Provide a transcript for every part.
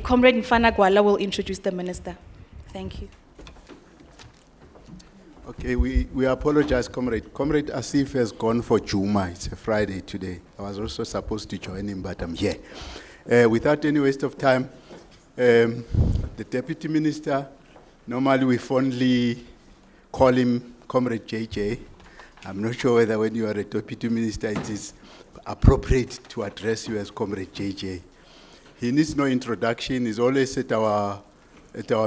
Comrade Mfana Gwala will introduce the minister. Thank you. Okay, we apologize, Comrade. Comrade Asif has gone for Juma. It's a Friday today. I was also supposed to join him, but I'm here. Without any waste of time, the Deputy Minister, normally we fondly call him Comrade JJ. I'm not sure whether when you are a Deputy Minister it is appropriate to address you as Comrade JJ. He needs no introduction. He's always at our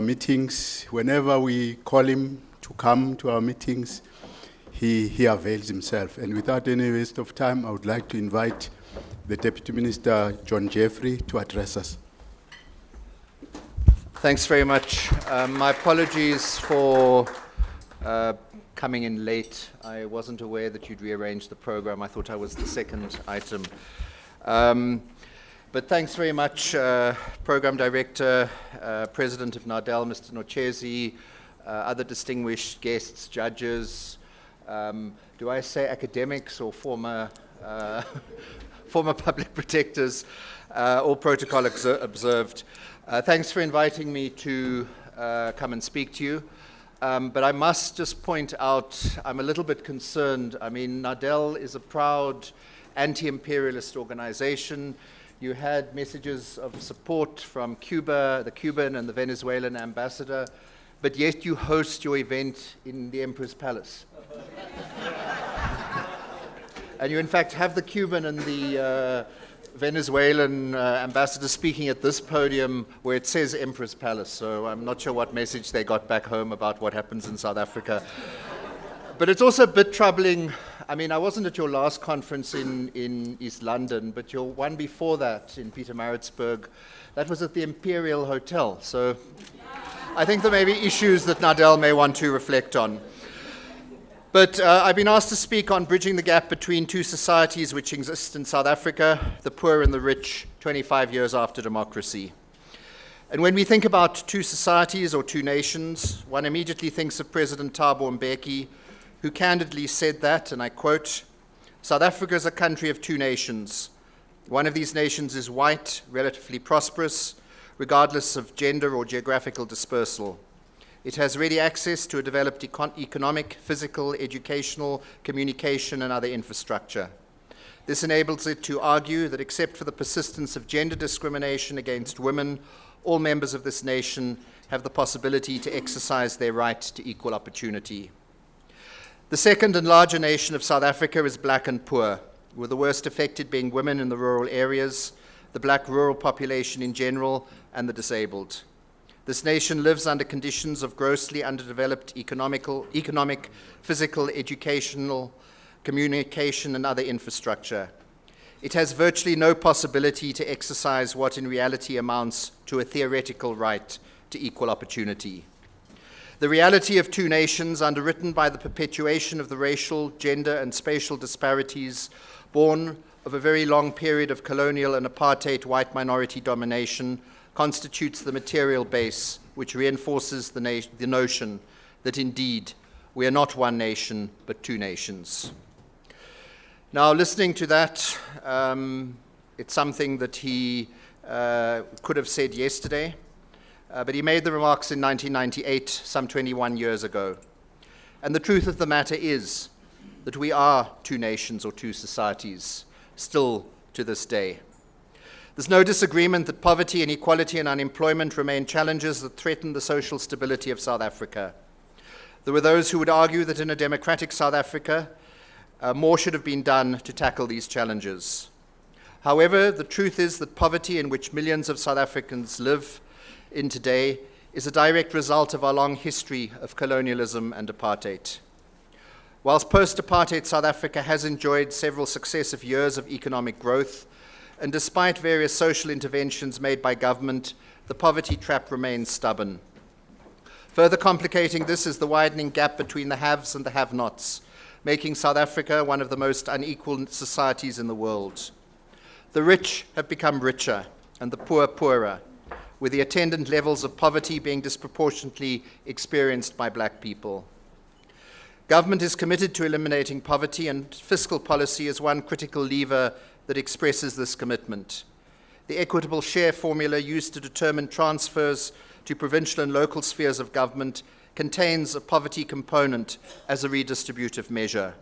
meetings. Whenever we call him to come to our meetings, he avails himself. And without any waste of time, I would like to invite the Deputy Minister, John Jeffrey, to address us. Thanks very much. My apologies for coming in late. I wasn't aware that you'd rearranged the program. I thought I was the second item. But thanks very much, Program Director, President of NADEL, Mr. Nochezi, other distinguished guests, judges, do I say academics or former public protectors, all protocol observed. Thanks for inviting me to come and speak to you. But I must just point out, I'm a little bit concerned. I mean, NADEL is a proud anti-imperialist organization. You had messages of support from Cuba, the Cuban and the Venezuelan ambassador, but yet you host your event in the Emperor's Palace. And you in fact have the Cuban and the Venezuelan ambassador speaking at this podium where it says Emperor's Palace, so I'm not sure what message they got back home about what happens in South Africa. But it's also a bit troubling. I mean, I wasn't at your last conference in East London, but your one before that in Pietermaritzburg, that was at the Imperial Hotel. So I think there may be issues that NADEL may want to reflect on. But I've been asked to speak on bridging the gap between two societies which exist in South Africa, the poor and the rich, 25 years after democracy. And when we think about two societies or two nations, one immediately thinks of President Thabo Mbeki, who candidly said that, and I quote, "South Africa is a country of two nations. One of these nations is white, relatively prosperous, regardless of gender or geographical dispersal. It has ready access to a developed economic, physical, educational, communication, and other infrastructure. This enables it to argue that except for the persistence of gender discrimination against women, all members of this nation have the possibility to exercise their right to equal opportunity. The second and larger nation of South Africa is black and poor, with the worst affected being women in the rural areas, the black rural population in general, and the disabled. This nation lives under conditions of grossly underdeveloped economic, physical, educational, communication, and other infrastructure. It has virtually no possibility to exercise what in reality amounts to a theoretical right to equal opportunity. The reality of two nations, underwritten by the perpetuation of the racial, gender, and spatial disparities born of a very long period of colonial and apartheid white minority domination, constitutes the material base which reinforces the notion that indeed we are not one nation but two nations." Now, listening to that, it's something that he could have said yesterday, but he made the remarks in 1998, some 21 years ago. And the truth of the matter is that we are two nations or two societies, still to this day. There's no disagreement that poverty, inequality, and unemployment remain challenges that threaten the social stability of South Africa. There were those who would argue that in a democratic South Africa, more should have been done to tackle these challenges. However, the truth is that poverty in which millions of South Africans live in today is a direct result of our long history of colonialism and apartheid. Whilst post-apartheid South Africa has enjoyed several successive years of economic growth, and despite various social interventions made by government, the poverty trap remains stubborn. Further complicating this is the widening gap between the haves and the have-nots, making South Africa one of the most unequal societies in the world. The rich have become richer and the poor poorer, with the attendant levels of poverty being disproportionately experienced by black people. Government is committed to eliminating poverty, and fiscal policy is one critical lever that expresses this commitment. The equitable share formula used to determine transfers to provincial and local spheres of government contains a poverty component as a redistributive measure.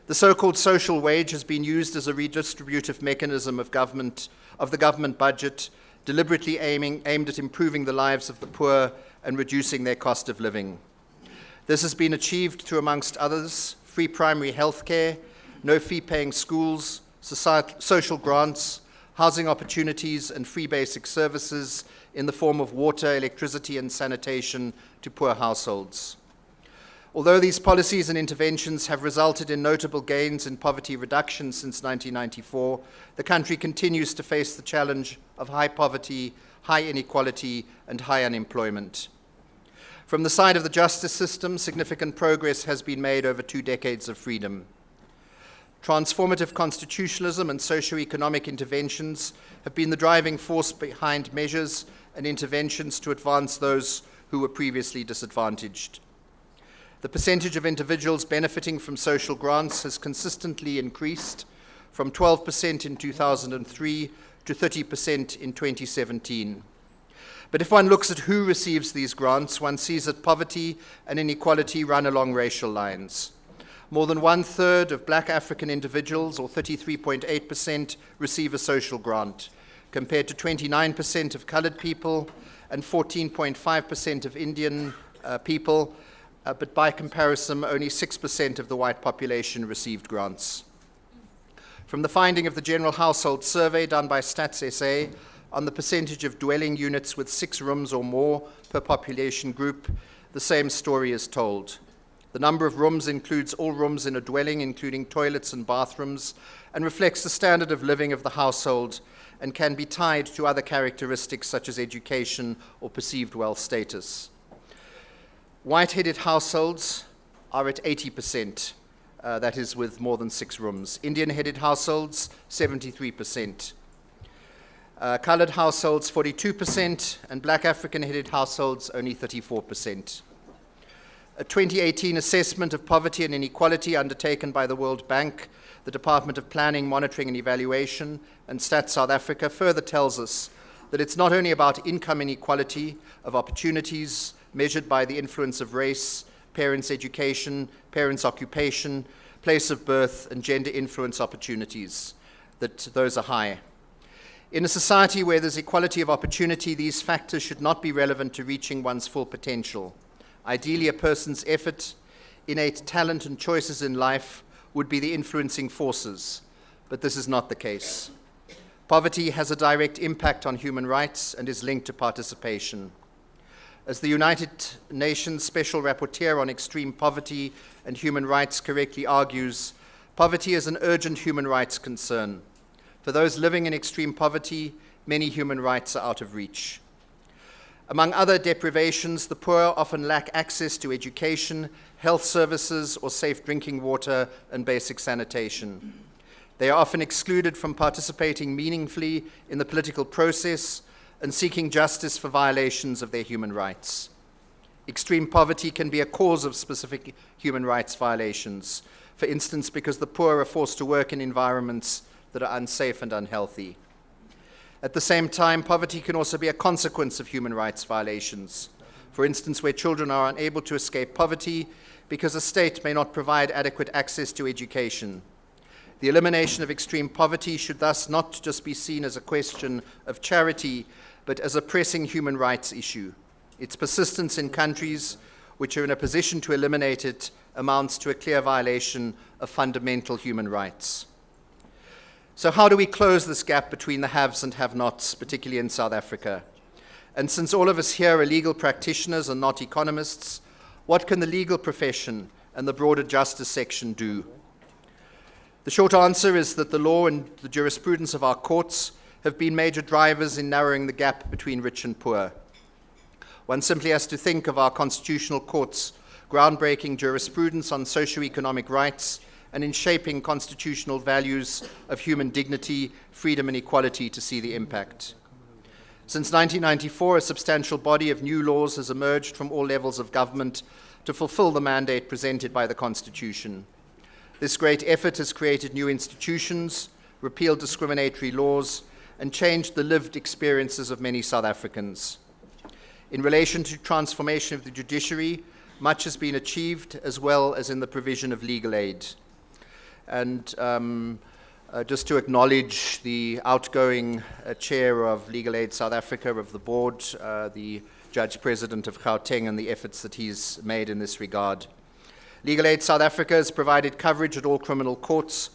The so-called social wage has been used as a redistributive mechanism of the government budget, deliberately aimed at improving the lives of the poor and reducing their cost of living. This has been achieved through, amongst others, free primary health care, no fee-paying schools, social grants, housing opportunities, and free basic services in the form of water, electricity, and sanitation to poor households. Although these policies and interventions have resulted in notable gains in poverty reduction since 1994, the country continues to face the challenge of high poverty, high inequality, and high unemployment. From the side of the justice system, significant progress has been made over 2 decades of freedom. Transformative constitutionalism and socio-economic interventions have been the driving force behind measures and interventions to advance those who were previously disadvantaged. The percentage of individuals benefiting from social grants has consistently increased from 12% in 2003 to 30% in 2017. But if one looks at who receives these grants, one sees that poverty and inequality run along racial lines. More than 1/3 of black African individuals, or 33.8%, receive a social grant, compared to 29% of colored people and 14.5% of Indian people, but by comparison, only 6% of the white population received grants. From the finding of the General Household Survey done by Stats SA on the percentage of dwelling units with 6 rooms or more per population group, the same story is told. The number of rooms includes all rooms in a dwelling, including toilets and bathrooms, and reflects the standard of living of the household and can be tied to other characteristics such as education or perceived wealth status. White-headed households are at 80%, that is with more than 6 rooms. Indian-headed households, 73%. Colored households, 42%, and black African-headed households, only 34%. A 2018 assessment of poverty and inequality undertaken by the World Bank, the Department of Planning, Monitoring and Evaluation, and Stats South Africa further tells us that it's not only about income inequality of opportunities measured by the influence of race, parents' education, parents' occupation, place of birth, and gender influence opportunities, that those are high. In a society where there's equality of opportunity, these factors should not be relevant to reaching one's full potential. Ideally, a person's effort, innate talent, and choices in life would be the influencing forces, but this is not the case. Poverty has a direct impact on human rights and is linked to participation. As the United Nations Special Rapporteur on Extreme Poverty and Human Rights correctly argues, poverty is an urgent human rights concern. For those living in extreme poverty, many human rights are out of reach. Among other deprivations, the poor often lack access to education, health services, or safe drinking water and basic sanitation. They are often excluded from participating meaningfully in the political process and seeking justice for violations of their human rights. Extreme poverty can be a cause of specific human rights violations, for instance, because the poor are forced to work in environments that are unsafe and unhealthy. At the same time, poverty can also be a consequence of human rights violations. For instance, where children are unable to escape poverty because a state may not provide adequate access to education. The elimination of extreme poverty should thus not just be seen as a question of charity, but as a pressing human rights issue. Its persistence in countries which are in a position to eliminate it amounts to a clear violation of fundamental human rights. So how do we close this gap between the haves and have-nots, particularly in South Africa? And since all of us here are legal practitioners and not economists, what can the legal profession and the broader justice section do? The short answer is that the law and the jurisprudence of our courts have been major drivers in narrowing the gap between rich and poor. One simply has to think of our constitutional court's groundbreaking jurisprudence on socio-economic rights and in shaping constitutional values of human dignity, freedom, and equality to see the impact. Since 1994, a substantial body of new laws has emerged from all levels of government to fulfill the mandate presented by the Constitution. This great effort has created new institutions, repealed discriminatory laws, and changed the lived experiences of many South Africans. In relation to transformation of the judiciary, much has been achieved, as well as in the provision of legal aid. And just to acknowledge the outgoing chair of Legal Aid South Africa, of the board, the Judge President of Gauteng, and the efforts that he's made in this regard. Legal Aid South Africa has provided coverage at all criminal courts,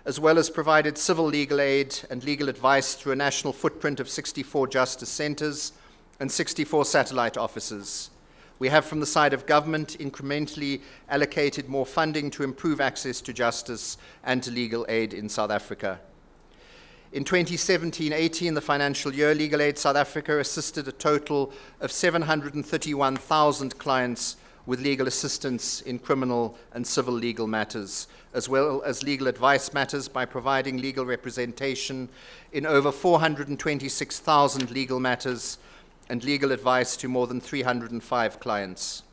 as well as provided civil legal aid and legal advice through a national footprint of 64 justice centres and 64 satellite offices. We have, from the side of government, incrementally allocated more funding to improve access to justice and to legal aid in South Africa. In 2017-18, the financial year, Legal Aid South Africa assisted a total of 731,000 clients with legal assistance in criminal and civil legal matters, as well as legal advice matters by providing legal representation in over 426,000 legal matters and legal advice to more than 305 clients.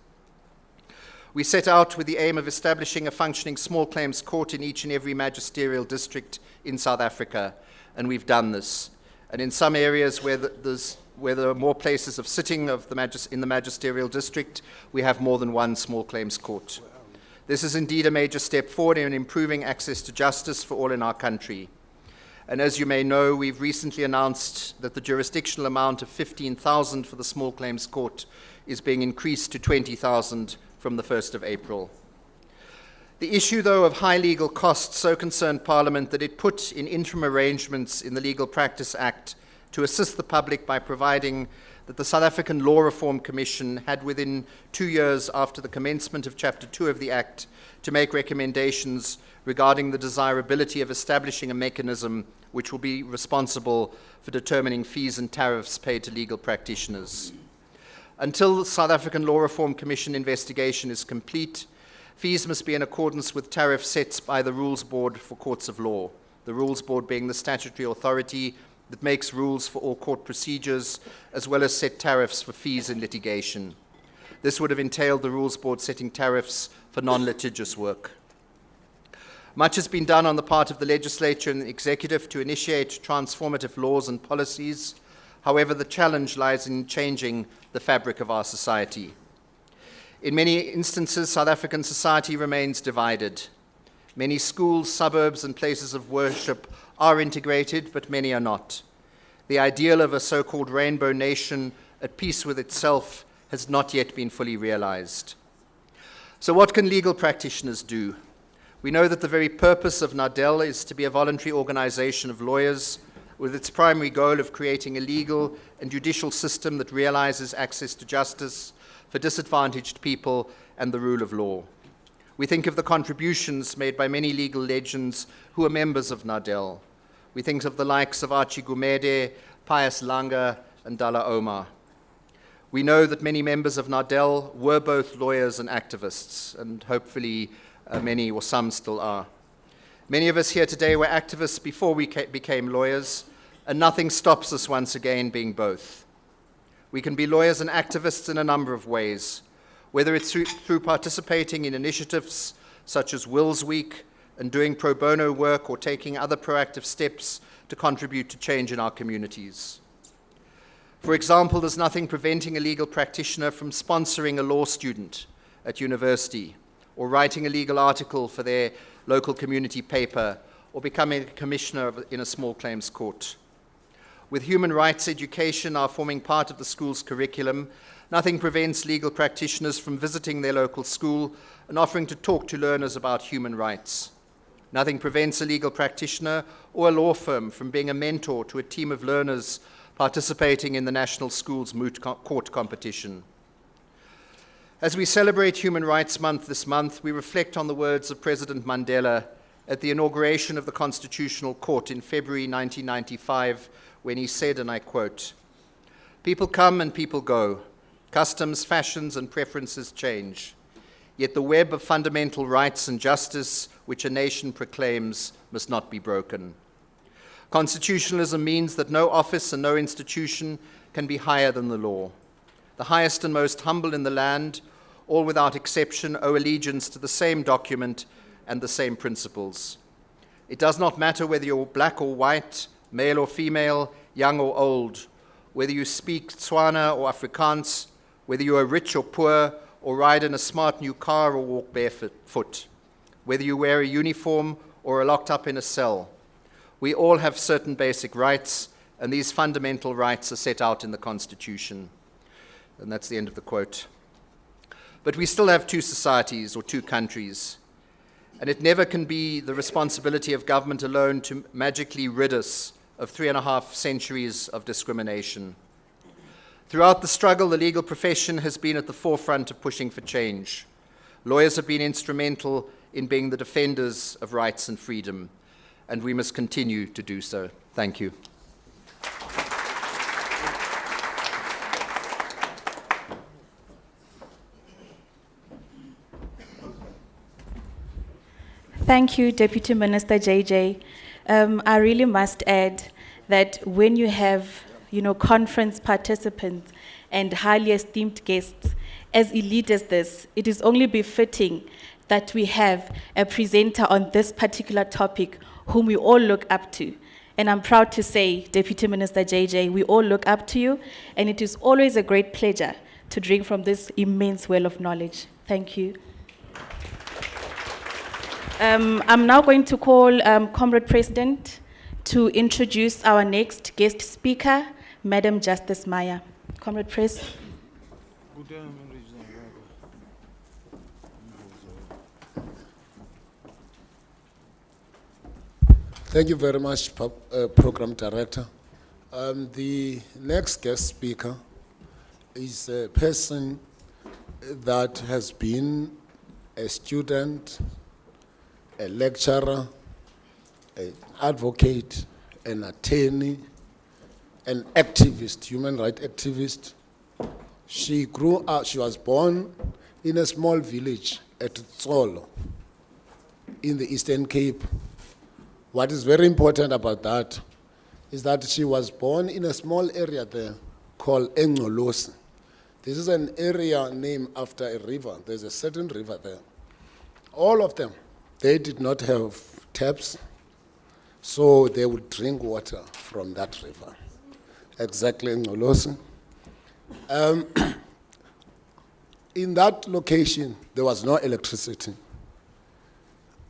We set out with the aim of establishing a functioning small claims court in each and every magisterial district in South Africa, and we've done this. And in some areas where there are more places of sitting in the magisterial district, we have more than one small claims court. This is indeed a major step forward in improving access to justice for all in our country. And as you may know, we've recently announced that the jurisdictional amount of 15,000 for the small claims court is being increased to 20,000 from the 1st of April. The issue, though, of high legal costs so concerned Parliament that it put in interim arrangements in the Legal Practice Act to assist the public by providing that the South African Law Reform Commission had, within 2 years after the commencement of Chapter 2 of the Act, to make recommendations regarding the desirability of establishing a mechanism which will be responsible for determining fees and tariffs paid to legal practitioners. Until the South African Law Reform Commission investigation is complete, fees must be in accordance with tariff sets by the Rules Board for Courts of Law, the Rules Board being the statutory authority that makes rules for all court procedures, as well as set tariffs for fees in litigation. This would have entailed the Rules Board setting tariffs for non-litigious work. Much has been done on the part of the legislature and the executive to initiate transformative laws and policies. However, the challenge lies in changing the fabric of our society. In many instances, South African society remains divided. Many schools, suburbs, and places of worship are integrated, but many are not. The ideal of a so-called rainbow nation at peace with itself has not yet been fully realized. So what can legal practitioners do? We know that the very purpose of NADEL is to be a voluntary organization of lawyers with its primary goal of creating a legal and judicial system that realizes access to justice for disadvantaged people and the rule of law. We think of the contributions made by many legal legends who are members of NADEL. We think of the likes of Archie Gumede, Pius Langa, and Dalla Omar. We know that many members of NADEL were both lawyers and activists, and hopefully many or some still are. Many of us here today were activists before we became lawyers, and nothing stops us once again being both. We can be lawyers and activists in a number of ways, whether it's through participating in initiatives such as Wills Week and doing pro bono work or taking other proactive steps to contribute to change in our communities. For example, there's nothing preventing a legal practitioner from sponsoring a law student at university, or writing a legal article for their local community paper, or becoming a commissioner in a small claims court. With human rights education now forming part of the school's curriculum, nothing prevents legal practitioners from visiting their local school and offering to talk to learners about human rights. Nothing prevents a legal practitioner or a law firm from being a mentor to a team of learners participating in the National Schools Moot Court competition. As we celebrate Human Rights Month this month, we reflect on the words of President Mandela at the inauguration of the Constitutional Court in February 1995, when he said, and I quote, "People come and people go. Customs, fashions, and preferences change. Yet the web of fundamental rights and justice which a nation proclaims must not be broken." Constitutionalism means that no office and no institution can be higher than the law. The highest and most humble in the land, all without exception, owe allegiance to the same document and the same principles. It does not matter whether you're black or white, male or female, young or old, whether you speak Tswana or Afrikaans, whether you are rich or poor, or ride in a smart new car or walk barefoot, whether you wear a uniform or are locked up in a cell. We all have certain basic rights, and these fundamental rights are set out in the Constitution. And that's the end of the quote. But we still have two societies or two countries, and it never can be the responsibility of government alone to magically rid us of 3.5 centuries of discrimination. Throughout the struggle, the legal profession has been at the forefront of pushing for change. Lawyers have been instrumental in being the defenders of rights and freedom, and we must continue to do so. Thank you. Thank you, Deputy Minister JJ. I really must add that when you have, conference participants and highly esteemed guests, as elite as this, it is only befitting that we have a presenter on this particular topic whom we all look up to. And I'm proud to say, Deputy Minister JJ, we all look up to you, and it is always a great pleasure to drink from this immense well of knowledge. Thank you. I'm now going to call Comrade President to introduce our next guest speaker, Madam Justice Maya. Comrade Pres. Thank you very much, Program Director. The next guest speaker is a person that has been a student, a lecturer, an advocate, an attorney, an activist, human rights activist. She grew up, she was born in a small village at Tsolo in the Eastern Cape. What is very important about that is that she was born in a small area there called Engolosi. This is an area named after a river. There's a certain river there. All of them, they did not have taps, so they would drink water from that river. Exactly in Engolosi. In that location, there was no electricity.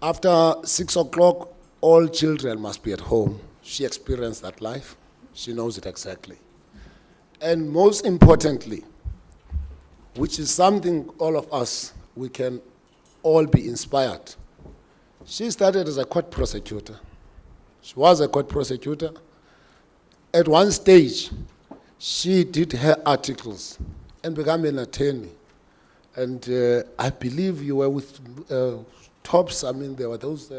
After 6 o'clock, all children must be at home. She experienced that life. She knows it exactly. And most importantly, which is something all of us, we can all be inspired. She started as a court prosecutor. She was a court prosecutor. At one stage, she did her articles and became an attorney. And I believe you were with TOPS. I mean, there were those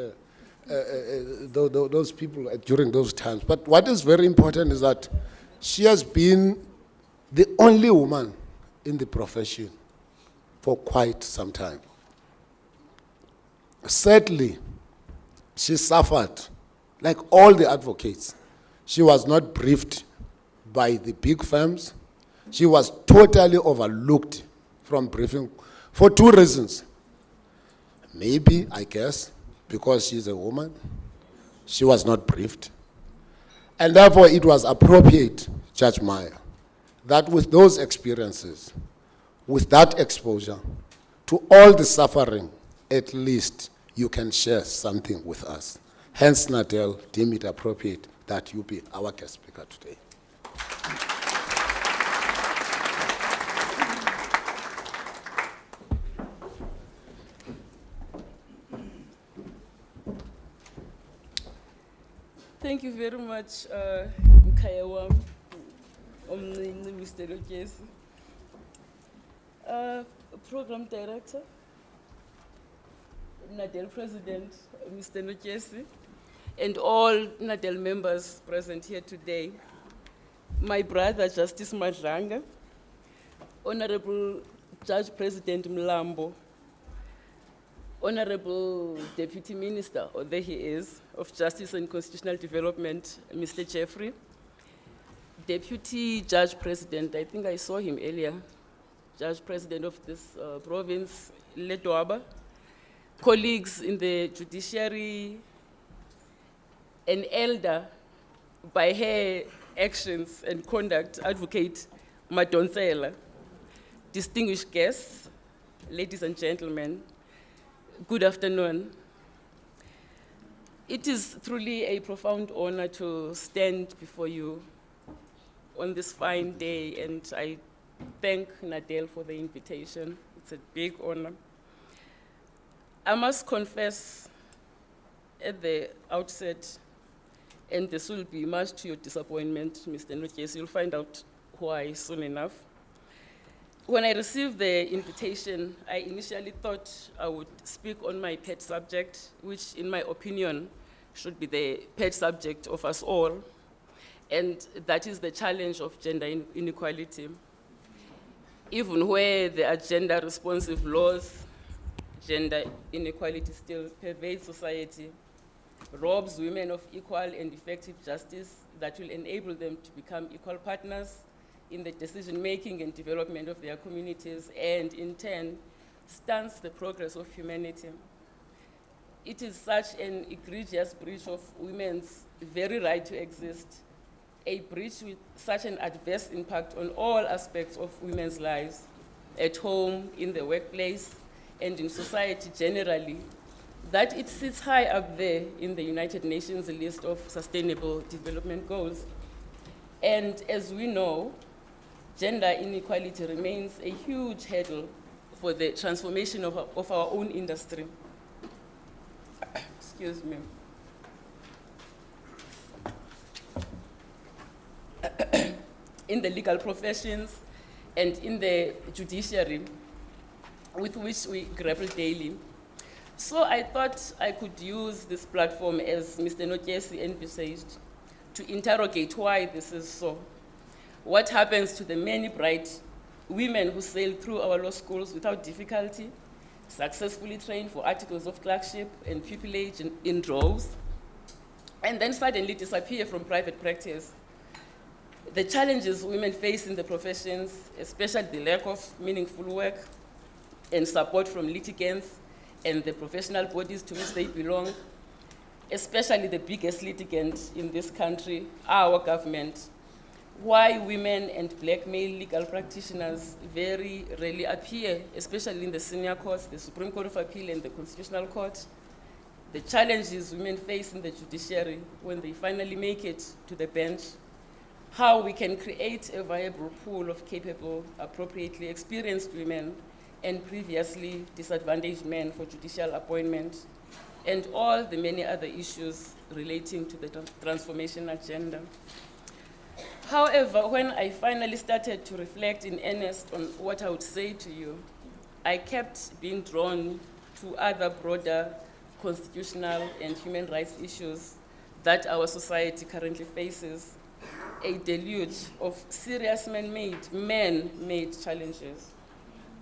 people during those times. But what is very important is that she has been the only woman in the profession for quite some time. Sadly, she suffered, like all the advocates. She was not briefed by the big firms. She was totally overlooked from briefing for two reasons. Maybe, I guess, because she's a woman, she was not briefed. And therefore, it was appropriate, Judge Maya, that with those experiences, with that exposure to all the suffering, at least you can share something with us. Hence, NADEL deemed it appropriate that you be our guest speaker today. Thank you very much, Mkhaya Mr. Lokesi. Program Director, NADEL President, Mr. Lokesi, and all NADEL members present here today. My brother, Justice Madlanga, Honorable Judge President Mlambo, Honorable Deputy Minister, or there he is, of Justice and Constitutional Development, Mr. Jeffrey. Deputy Judge President, I think I saw him earlier, Judge President of this province, Letwaba. Colleagues in the judiciary, an elder by her actions and conduct, Advocate Madonsela. Distinguished guests, ladies and gentlemen, good afternoon. It is truly a profound honor to stand before you on this fine day, and I thank NADEL for the invitation. It's a big honor. I must confess at the outset, and this will be much to your disappointment, Mr. Nokesi, you'll find out why soon enough. When I received the invitation, I initially thought I would speak on my pet subject, which in my opinion should be the pet subject of us all, and that is the challenge of gender inequality. Even where there are gender-responsive laws, gender inequality still pervades society, robs women of equal and effective justice that will enable them to become equal partners in the decision-making and development of their communities, and in turn, stunts the progress of humanity. It is such an egregious breach of women's very right to exist, a breach with such an adverse impact on all aspects of women's lives, at home, in the workplace, and in society generally, that it sits high up there in the United Nations list of Sustainable Development Goals. And as we know, gender inequality remains a huge hurdle for the transformation of our own industry. Excuse me. In the legal professions and in the judiciary, with which we grapple daily. So I thought I could use this platform, as Mr. Nokesi envisaged, to interrogate why this is so. What happens to the many bright women who sail through our law schools without difficulty, successfully trained for articles of clerkship and pupillage in droves, and then suddenly disappear from private practice? The challenges women face in the professions, especially the lack of meaningful work and support from litigants and the professional bodies to which they belong, especially the biggest litigant in this country, our government. Why women and black male legal practitioners very rarely appear, especially in the senior courts, the Supreme Court of Appeal and the Constitutional Court. The challenges women face in the judiciary when they finally make it to the bench. How we can create a viable pool of capable, appropriately experienced women and previously disadvantaged men for judicial appointment, and all the many other issues relating to the transformation agenda. However, when I finally started to reflect in earnest on what I would say to you, I kept being drawn to other broader constitutional and human rights issues that our society currently faces, a deluge of serious man-made challenges.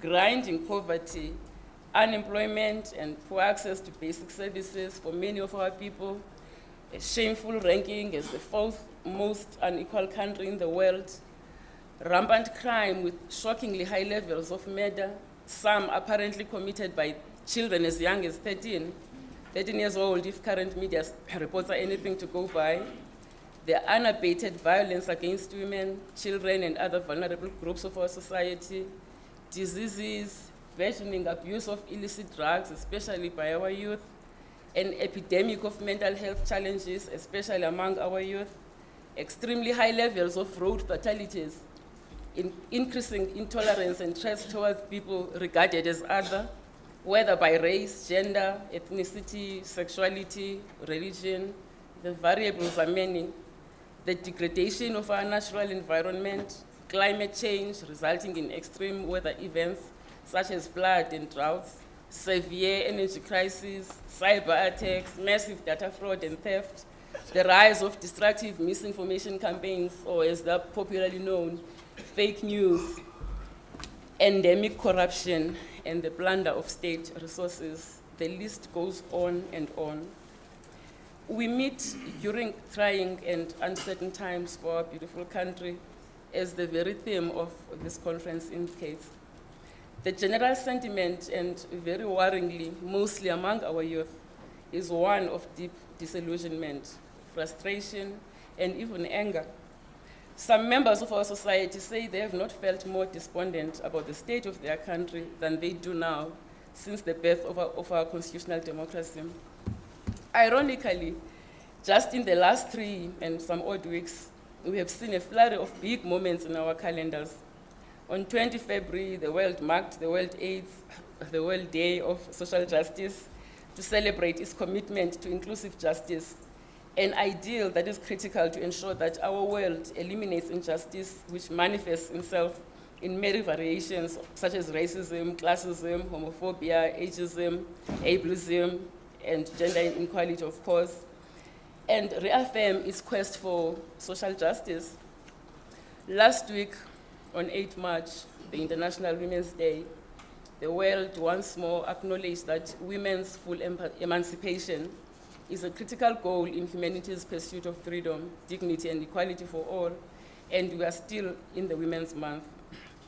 Grinding poverty, unemployment, and poor access to basic services for many of our people, a shameful ranking as the fourth most unequal country in the world, rampant crime with shockingly high levels of murder, some apparently committed by children as young as 13 years old if current media reports are anything to go by, the unabated violence against women, children, and other vulnerable groups of our society, diseases, burgeoning abuse of illicit drugs, especially by our youth, an epidemic of mental health challenges, especially among our youth, extremely high levels of road fatalities, increasing intolerance and threats towards people regarded as other, whether by race, gender, ethnicity, sexuality, religion. The variables are many. The degradation of our natural environment, climate change resulting in extreme weather events such as flood and droughts, severe energy crises, cyber attacks, massive data fraud and theft, the rise of destructive misinformation campaigns, or as they're popularly known, fake news, endemic corruption, and the plunder of state resources, the list goes on and on. We meet during trying and uncertain times for our beautiful country, as the very theme of this conference indicates. The general sentiment, and very worryingly, mostly among our youth, is one of deep disillusionment, frustration, and even anger. Some members of our society say they have not felt more despondent about the state of their country than they do now, since the birth of our constitutional democracy. Ironically, just in the last 3 and some odd weeks, we have seen a flurry of big moments in our calendars. On 20 February, the world marked the World AIDS, the World Day of Social Justice, to celebrate its commitment to inclusive justice, an ideal that is critical to ensure that our world eliminates injustice, which manifests itself in many variations, such as racism, classism, homophobia, ageism, ableism, and gender inequality, of course, and reaffirm its quest for social justice. Last week, on 8 March, the International Women's Day, the world once more acknowledged that women's full emancipation is a critical goal in humanity's pursuit of freedom, dignity, and equality for all, and we are still in the Women's Month.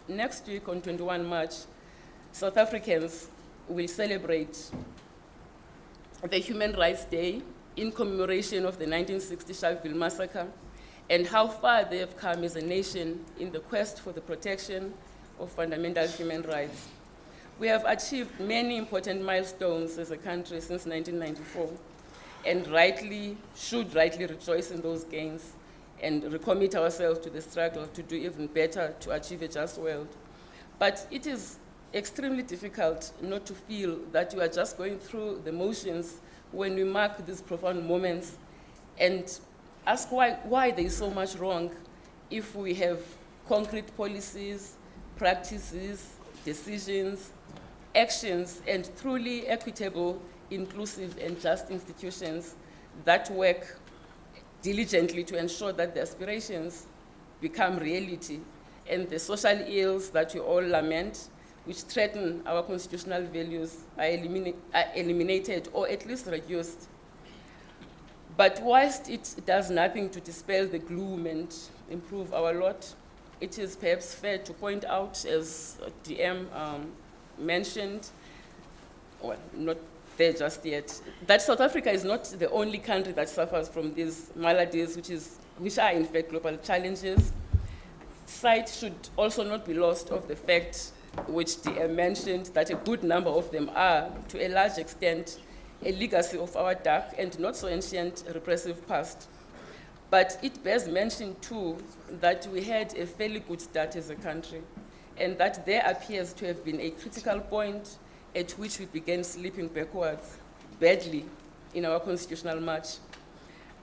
Next week, on 21 March, South Africans will celebrate the Human Rights Day in commemoration of the 1960 Sharpeville massacre and how far they have come as a nation in the quest for the protection of fundamental human rights. We have achieved many important milestones as a country since 1994 and should rightly rejoice in those gains and recommit ourselves to the struggle to do even better to achieve a just world. But it is extremely difficult not to feel that you are just going through the motions when we mark these profound moments and ask why there is so much wrong if we have concrete policies, practices, decisions, actions, and truly equitable, inclusive, and just institutions that work diligently to ensure that the aspirations become reality and the social ills that we all lament, which threaten our constitutional values, are eliminated or at least reduced. But whilst it does nothing to dispel the gloom and improve our lot, it is perhaps fair to point out, as DM mentioned, well, not there just yet, that South Africa is not the only country that suffers from these maladies, which are in fact global challenges. Sight should also not be lost of the fact, which DM mentioned, that a good number of them are, to a large extent, a legacy of our dark and not so ancient repressive past. But it bears mention too that we had a fairly good start as a country, and that there appears to have been a critical point at which we began slipping backwards badly in our constitutional march.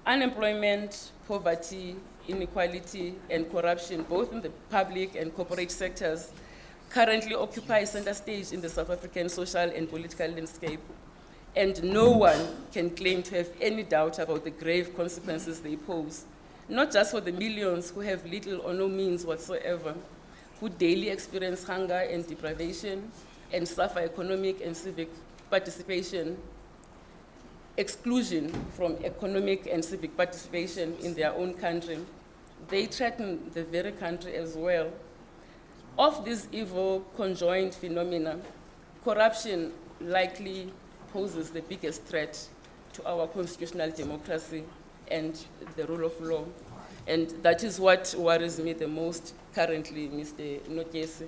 Unemployment, poverty, inequality, and corruption, both in the public and corporate sectors, currently occupy center stage in the South African social and political landscape. And no one can claim to have any doubt about the grave consequences they pose, not just for the millions who have little or no means whatsoever, who daily experience hunger and deprivation and suffer economic and civic participation, exclusion from economic and civic participation in their own country. They threaten the very country as well. Of these evil conjoined phenomena, corruption likely poses the biggest threat to our constitutional democracy and the rule of law. And that is what worries me the most currently, Mr. Nokesi.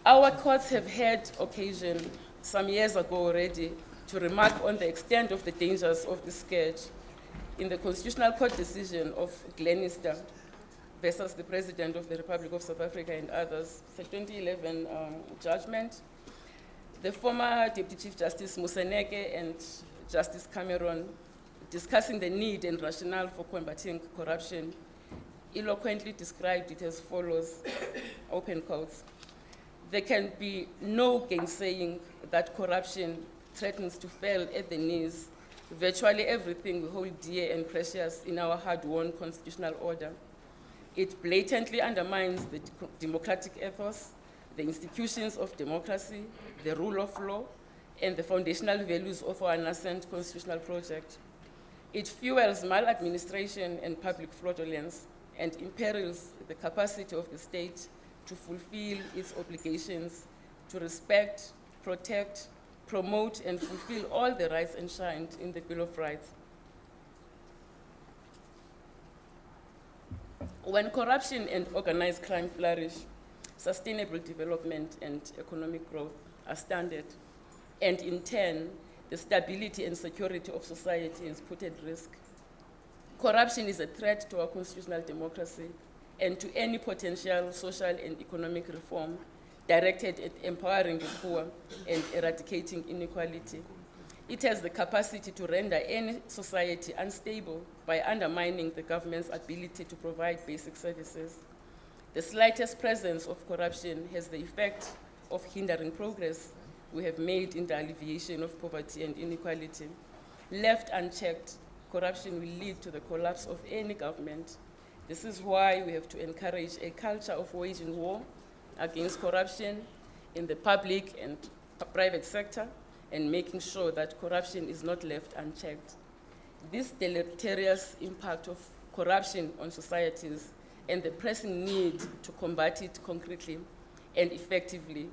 Our courts have had occasion some years ago already to remark on the extent of the dangers of this scourge. In the Constitutional Court decision of Glenister versus the President of the Republic of South Africa and others, the 2011 judgment, the former Deputy Chief Justice Moseneke and Justice Cameron, discussing the need and rationale for combating corruption, eloquently described it as follows, open quotes: "There can be no gainsaying that corruption threatens to fail at the knees virtually everything we hold dear and precious in our hard-won constitutional order. It blatantly undermines the democratic ethos, the institutions of democracy, the rule of law, and the foundational values of our nascent constitutional project. It fuels maladministration and public fraudulence and imperils the capacity of the state to fulfill its obligations to respect, protect, promote, and fulfill all the rights enshrined in the Bill of Rights. When corruption and organized crime flourish, sustainable development and economic growth are standard, and in turn, the stability and security of society is put at risk. Corruption is a threat to our constitutional democracy and to any potential social and economic reform directed at empowering the poor and eradicating inequality. It has the capacity to render any society unstable by undermining the government's ability to provide basic services. The slightest presence of corruption has the effect of hindering progress we have made in the alleviation of poverty and inequality. Left unchecked, corruption will lead to the collapse of any government. This is why we have to encourage a culture of waging war against corruption in the public and private sector, and making sure that corruption is not left unchecked. This deleterious impact of corruption on societies and the pressing need to combat it concretely and effectively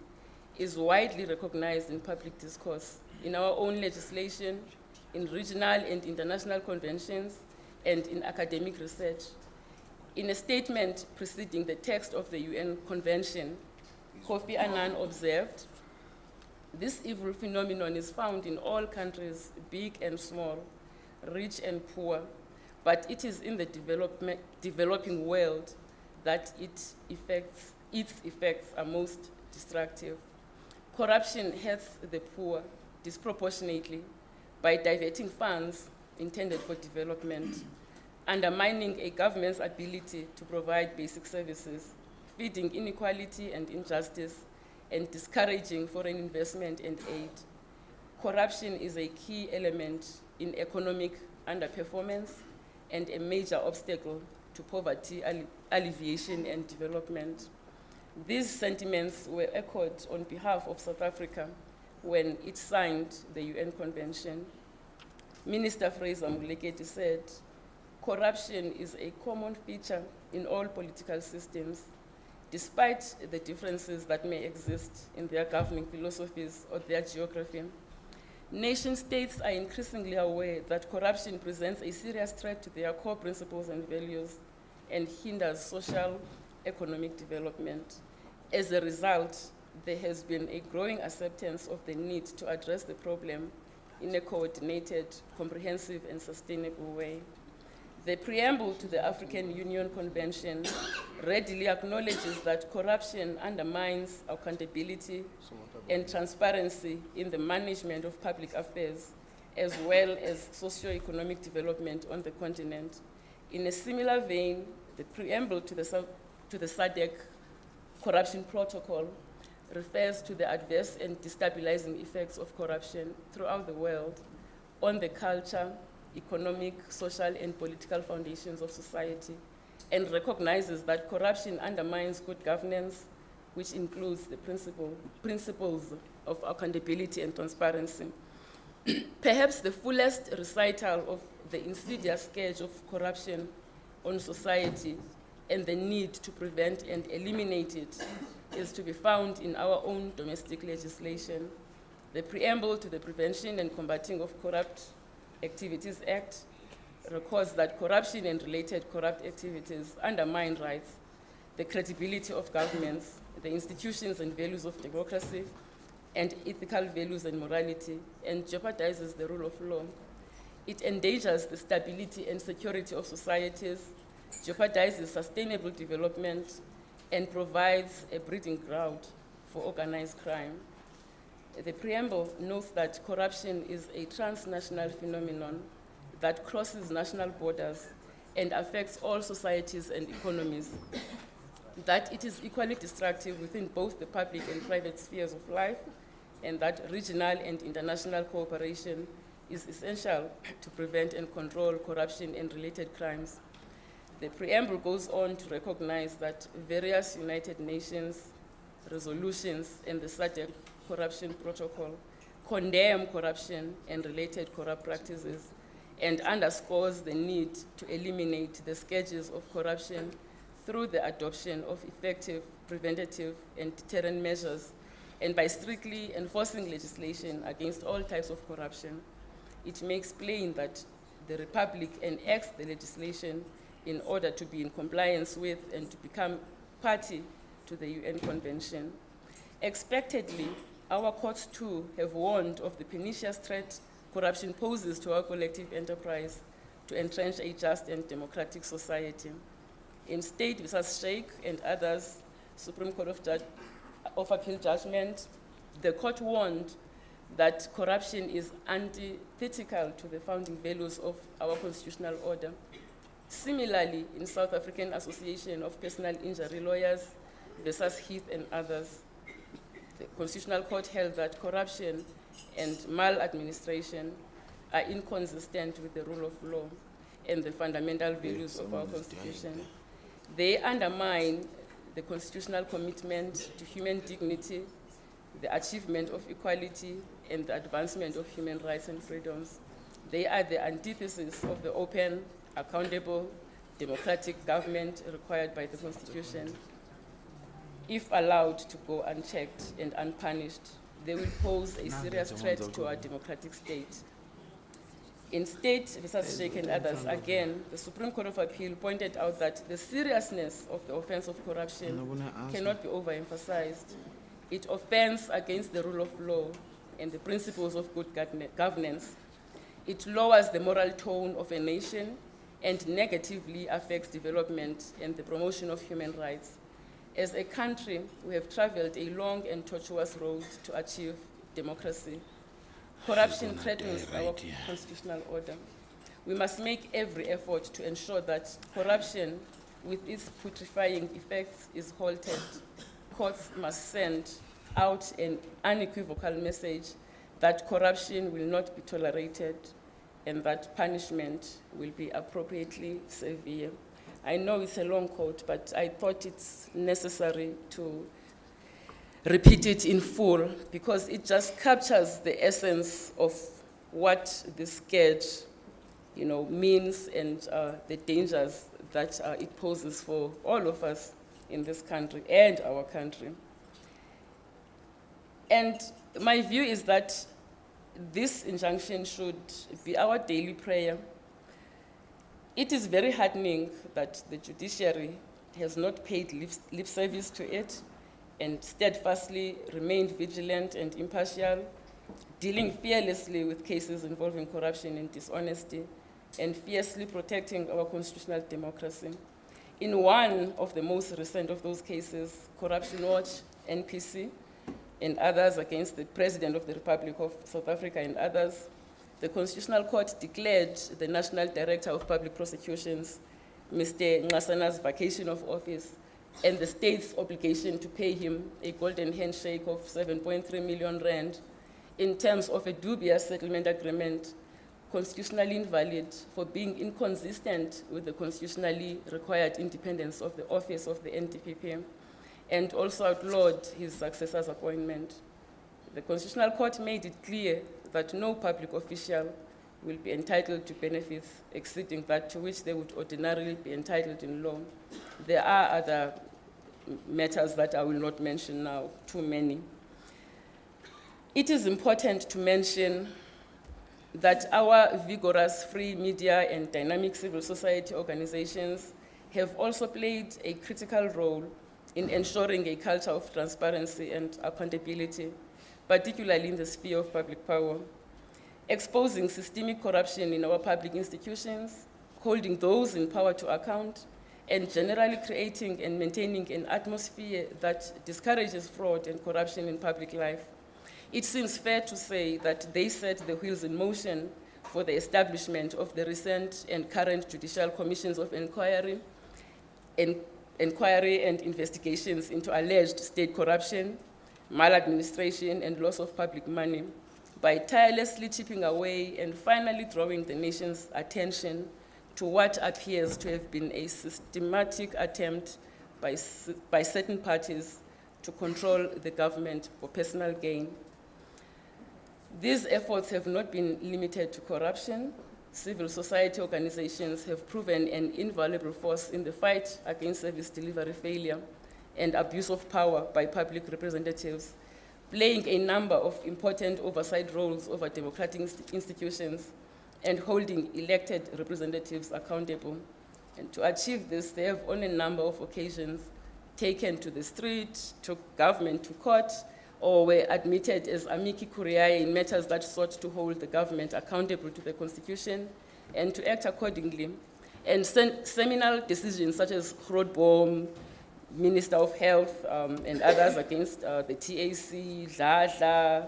is widely recognized in public discourse, in our own legislation, in regional and international conventions, and in academic research. In a statement preceding the text of the UN Convention, Kofi Annan observed, "This evil phenomenon is found in all countries, big and small, rich and poor, but it is in the developing world that its effects are most destructive. Corruption hurts the poor disproportionately by diverting funds intended for development, undermining a government's ability to provide basic services, feeding inequality and injustice, and discouraging foreign investment and aid. Corruption is a key element in economic underperformance and a major obstacle to poverty alleviation and development." These sentiments were echoed on behalf of South Africa when it signed the UN Convention. Minister Fraser Moleketi said, "Corruption is a common feature in all political systems, despite the differences that may exist in their governing philosophies or their geography. Nation states are increasingly aware that corruption presents a serious threat to their core principles and values and hinders social economic development. As a result, there has been a growing acceptance of the need to address the problem in a coordinated, comprehensive, and sustainable way. The preamble to the African Union Convention readily acknowledges that corruption undermines accountability and transparency in the management of public affairs, as well as socio-economic development on the continent. In a similar vein, the preamble to the SADC Corruption Protocol refers to the adverse and destabilizing effects of corruption throughout the world on the culture, economic, social, and political foundations of society, and recognizes that corruption undermines good governance, which includes the principles of accountability and transparency. Perhaps the fullest recital of the insidious scourge of corruption on society and the need to prevent and eliminate it is to be found in our own domestic legislation. The preamble to the Prevention and Combating of Corrupt Activities Act records that corruption and related corrupt activities undermine rights, the credibility of governments, the institutions and values of democracy, and ethical values and morality, and jeopardizes the rule of law. It endangers the stability and security of societies, jeopardizes sustainable development, and provides a breeding ground for organized crime. The preamble notes that corruption is a transnational phenomenon that crosses national borders and affects all societies and economies, that it is equally destructive within both the public and private spheres of life, and that regional and international cooperation is essential to prevent and control corruption and related crimes. The preamble goes on to recognize that various United Nations resolutions and the SADC Corruption Protocol condemn corruption and related corrupt practices and underscores the need to eliminate the scourges of corruption through the adoption of effective, preventative, and deterrent measures, and by strictly enforcing legislation against all types of corruption. It makes plain that the Republic enacts the legislation in order to be in compliance with and to become party to the UN Convention. Expectedly, our courts too have warned of the pernicious threat corruption poses to our collective enterprise to entrench a just and democratic society. In State v. Sheikh and others, Supreme Court of Appeal judgment, the court warned that corruption is antithetical to the founding values of our constitutional order. Similarly, in South African Association of Personal Injury Lawyers versus Heath and others, the Constitutional Court held that corruption and maladministration are inconsistent with the rule of law and the fundamental values of our Constitution. They undermine the constitutional commitment to human dignity, the achievement of equality, and the advancement of human rights and freedoms. They are the antithesis of the open, accountable, democratic government required by the Constitution. If allowed to go unchecked and unpunished, they will pose a serious threat to our democratic state. In State v. Sheikh and others, again, the Supreme Court of Appeal pointed out that the seriousness of the offense of corruption cannot be overemphasized. It offends against the rule of law and the principles of good governance. It lowers the moral tone of a nation and negatively affects development and the promotion of human rights. As a country, we have traveled a long and tortuous road to achieve democracy. Corruption threatens our constitutional order. We must make every effort to ensure that corruption, with its putrefying effects, is halted. Courts must send out an unequivocal message that corruption will not be tolerated and that punishment will be appropriately severe. I know it's a long quote, but I thought it's necessary to repeat it in full because it just captures the essence of what this scourge, means and the dangers that it poses for all of us in this country and our country. And my view is that this injunction should be our daily prayer. It is very heartening that the judiciary has not paid lip service to it and steadfastly remained vigilant and impartial, dealing fearlessly with cases involving corruption and dishonesty, and fiercely protecting our constitutional democracy. In one of the most recent of those cases, Corruption Watch, NPC, and others against the President of the Republic of South Africa and others, the Constitutional Court declared the National Director of Public Prosecutions, Mr. Nqasana's vacation of office and the state's obligation to pay him a golden handshake of 7.3 million rand in terms of a dubious settlement agreement constitutionally invalid for being inconsistent with the constitutionally required independence of the office of the NDPP, and also outlawed his successor's appointment. The Constitutional Court made it clear that no public official will be entitled to benefits exceeding that to which they would ordinarily be entitled in law. There are other matters that I will not mention now, too many. It is important to mention that our vigorous free media and dynamic civil society organizations have also played a critical role in ensuring a culture of transparency and accountability, particularly in the sphere of public power, exposing systemic corruption in our public institutions, holding those in power to account, and generally creating and maintaining an atmosphere that discourages fraud and corruption in public life. It seems fair to say that they set the wheels in motion for the establishment of the recent and current judicial commissions of inquiry and investigations into alleged state corruption, maladministration, and loss of public money by tirelessly chipping away and finally drawing the nation's attention to what appears to have been a systematic attempt by certain parties to control the government for personal gain. These efforts have not been limited to corruption. Civil society organizations have proven an invaluable force in the fight against service delivery failure and abuse of power by public representatives, playing a number of important oversight roles over democratic institutions and holding elected representatives accountable. And to achieve this, they have on a number of occasions taken to the street, took government to court, or were admitted as amici curiae in matters that sought to hold the government accountable to the Constitution and to act accordingly. And seminal decisions such as Grootboom, Minister of Health, and others against the TAC, Dladla,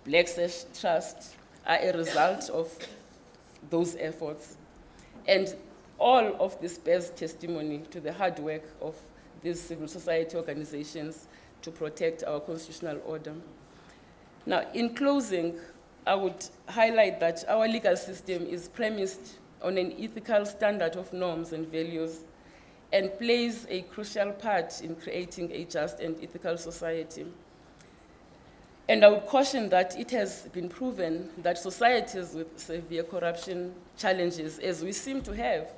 Black Sash Trust are a result of those efforts. And all of this bears testimony to the hard work of these civil society organizations to protect our constitutional order. Now, in closing, I would highlight that our legal system is premised on an ethical standard of norms and values and plays a crucial part in creating a just and ethical society. And I would caution that it has been proven that societies with severe corruption challenges, as we seem to have,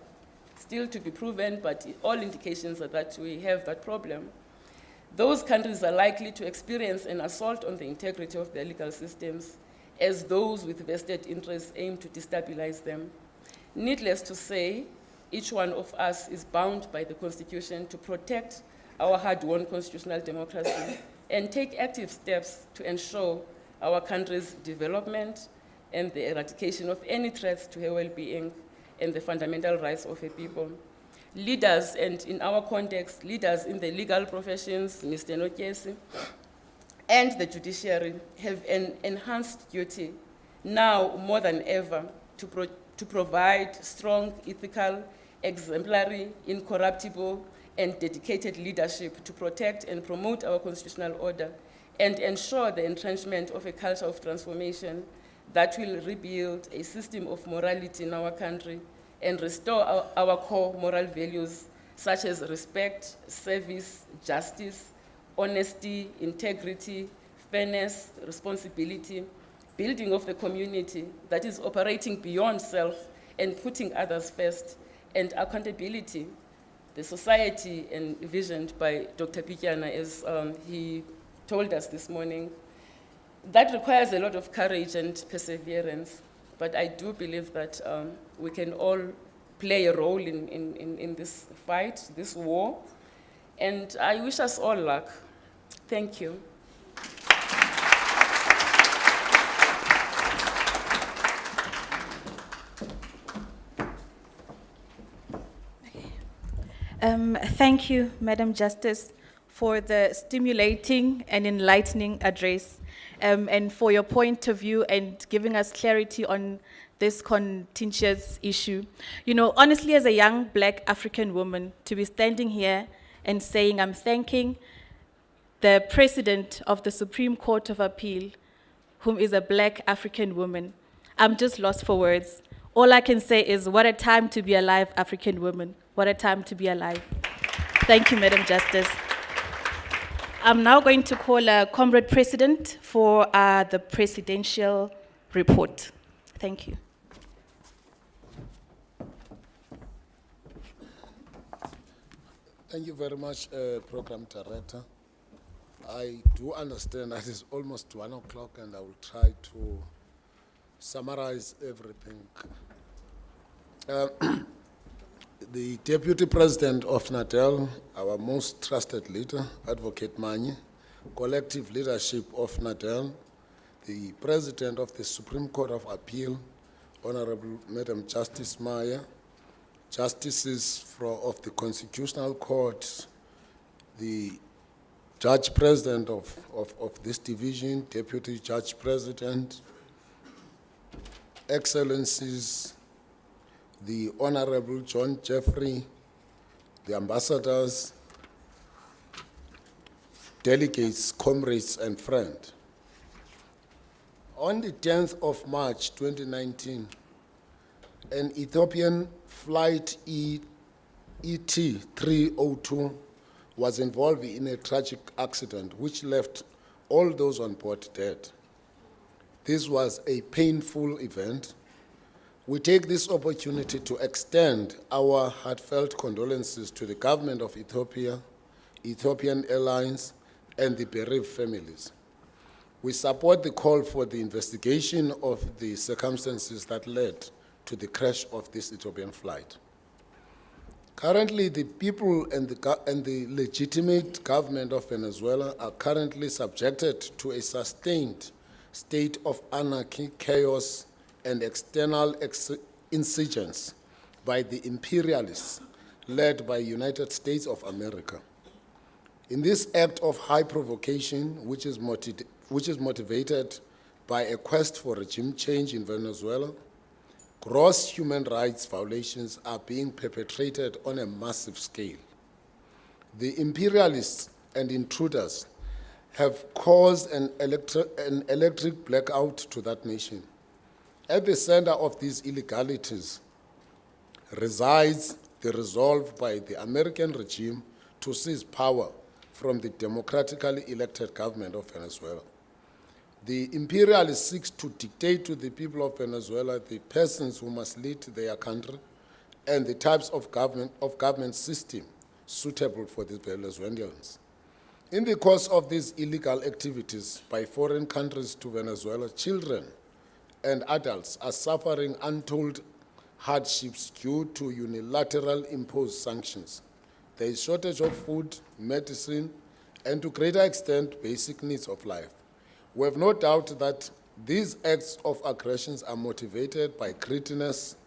still to be proven, but all indications are that we have that problem, those countries are likely to experience an assault on the integrity of their legal systems as those with vested interests aim to destabilize them. Needless to say, each one of us is bound by the Constitution to protect our hard-won constitutional democracy and take active steps to ensure our country's development and the eradication of any threats to her well-being and the fundamental rights of a people. Leaders, and in our context, leaders in the legal professions, Mr. Nokyesi, and the judiciary have an enhanced duty now more than ever to provide strong, ethical, exemplary, incorruptible, and dedicated leadership to protect and promote our constitutional order and ensure the entrenchment of a culture of transformation that will rebuild a system of morality in our country and restore our core moral values such as respect, service, justice, honesty, integrity, fairness, responsibility, building of the community that is operating beyond self and putting others first, and accountability, the society envisioned by Dr. Pityana, as he told us this morning. That requires a lot of courage and perseverance. But I do believe that we can all play a role in this fight, this war. And I wish us all luck. Thank you. Thank you, Madam Justice, for the stimulating and enlightening address, and for your point of view and giving us clarity on this contentious issue. You know, honestly, as a young Black African woman, to be standing here and saying I'm thanking the President of the Supreme Court of Appeal, whom is a Black African woman, I'm just lost for words. All I can say is, what a time to be alive, African woman. What a time to be alive. Thank you, Madam Justice. I'm now going to call Comrade President for the presidential report. Thank you. Thank you very much, Program Director. I do understand that it's almost 1 o'clock and I will try to summarize everything. The Deputy President of NADEL, our most trusted leader, Advocate Manye, collective leadership of NADEL, the President of the Supreme Court of Appeal, Honorable Madam Justice Maya, Justices of the Constitutional Court, the Judge President of this division, Deputy Judge President, Excellencies, the Honorable John Jeffrey, the ambassadors, delegates, comrades, and friends. On the 10th of March 2019, an Ethiopian flight ET-302 was involved in a tragic accident which left all those on board dead. This was a painful event. We take this opportunity to extend our heartfelt condolences to the government of Ethiopia, Ethiopian Airlines, and the bereaved families. We support the call for the investigation of the circumstances that led to the crash of this Ethiopian flight. Currently, the people and the legitimate government of Venezuela are currently subjected to a sustained state of anarchy, chaos, and external insurgents by the imperialists led by United States of America. In this act of high provocation, which is motivated by a quest for regime change in Venezuela, gross human rights violations are being perpetrated on a massive scale. The imperialists and intruders have caused an electric blackout to that nation. At the center of these illegalities resides the resolve by the American regime to seize power from the democratically elected government of Venezuela. The imperialists seek to dictate to the people of Venezuela the persons who must lead their country and the types of government system suitable for the Venezuelans. In the course of these illegal activities by foreign countries to Venezuela, children and adults are suffering untold hardships due to unilateral imposed sanctions. There is shortage of food, medicine, and to a greater extent, basic needs of life. We have no doubt that these acts of aggressions are motivated by greediness,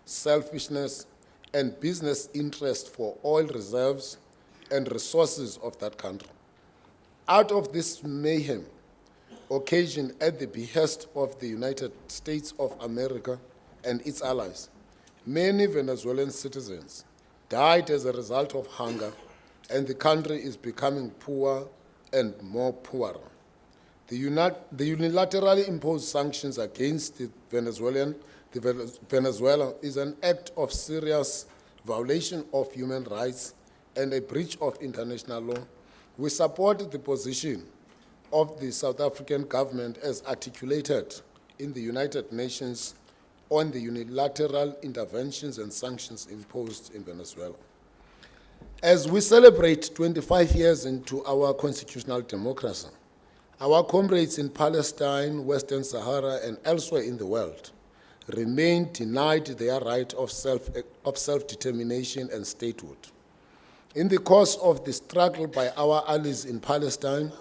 selfishness, and business interest for oil reserves and resources of that country. Out of this mayhem, occasioned at the behest of the United States of America and its allies, many Venezuelan citizens died as a result of hunger, and the country is becoming poorer and more poorer. The unilaterally imposed sanctions against Venezuela is an act of serious violation of human rights and a breach of international law. We support the position of the South African government as articulated in the United Nations on the unilateral interventions and sanctions imposed in Venezuela. As we celebrate 25 years into our constitutional democracy, our comrades in Palestine, Western Sahara, and elsewhere in the world remain denied their right of self-determination and statehood. In the course of the struggle by our allies in Palestine,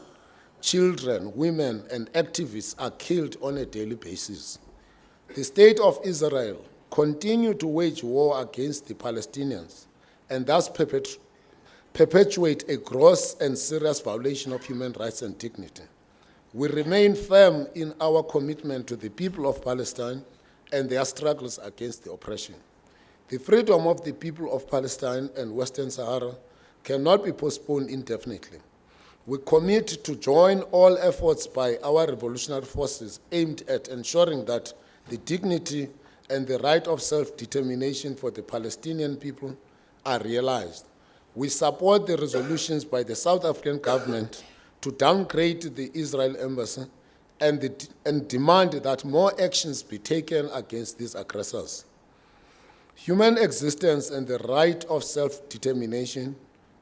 children, women, and activists are killed on a daily basis. The state of Israel continues to wage war against the Palestinians and thus perpetuate a gross and serious violation of human rights and dignity. We remain firm in our commitment to the people of Palestine and their struggles against the oppression. The freedom of the people of Palestine and Western Sahara cannot be postponed indefinitely. We commit to join all efforts by our revolutionary forces aimed at ensuring that the dignity and the right of self-determination for the Palestinian people are realized. We support the resolutions by the South African government to downgrade the Israel embassy and demand that more actions be taken against these aggressors. Human existence and the right of self-determination,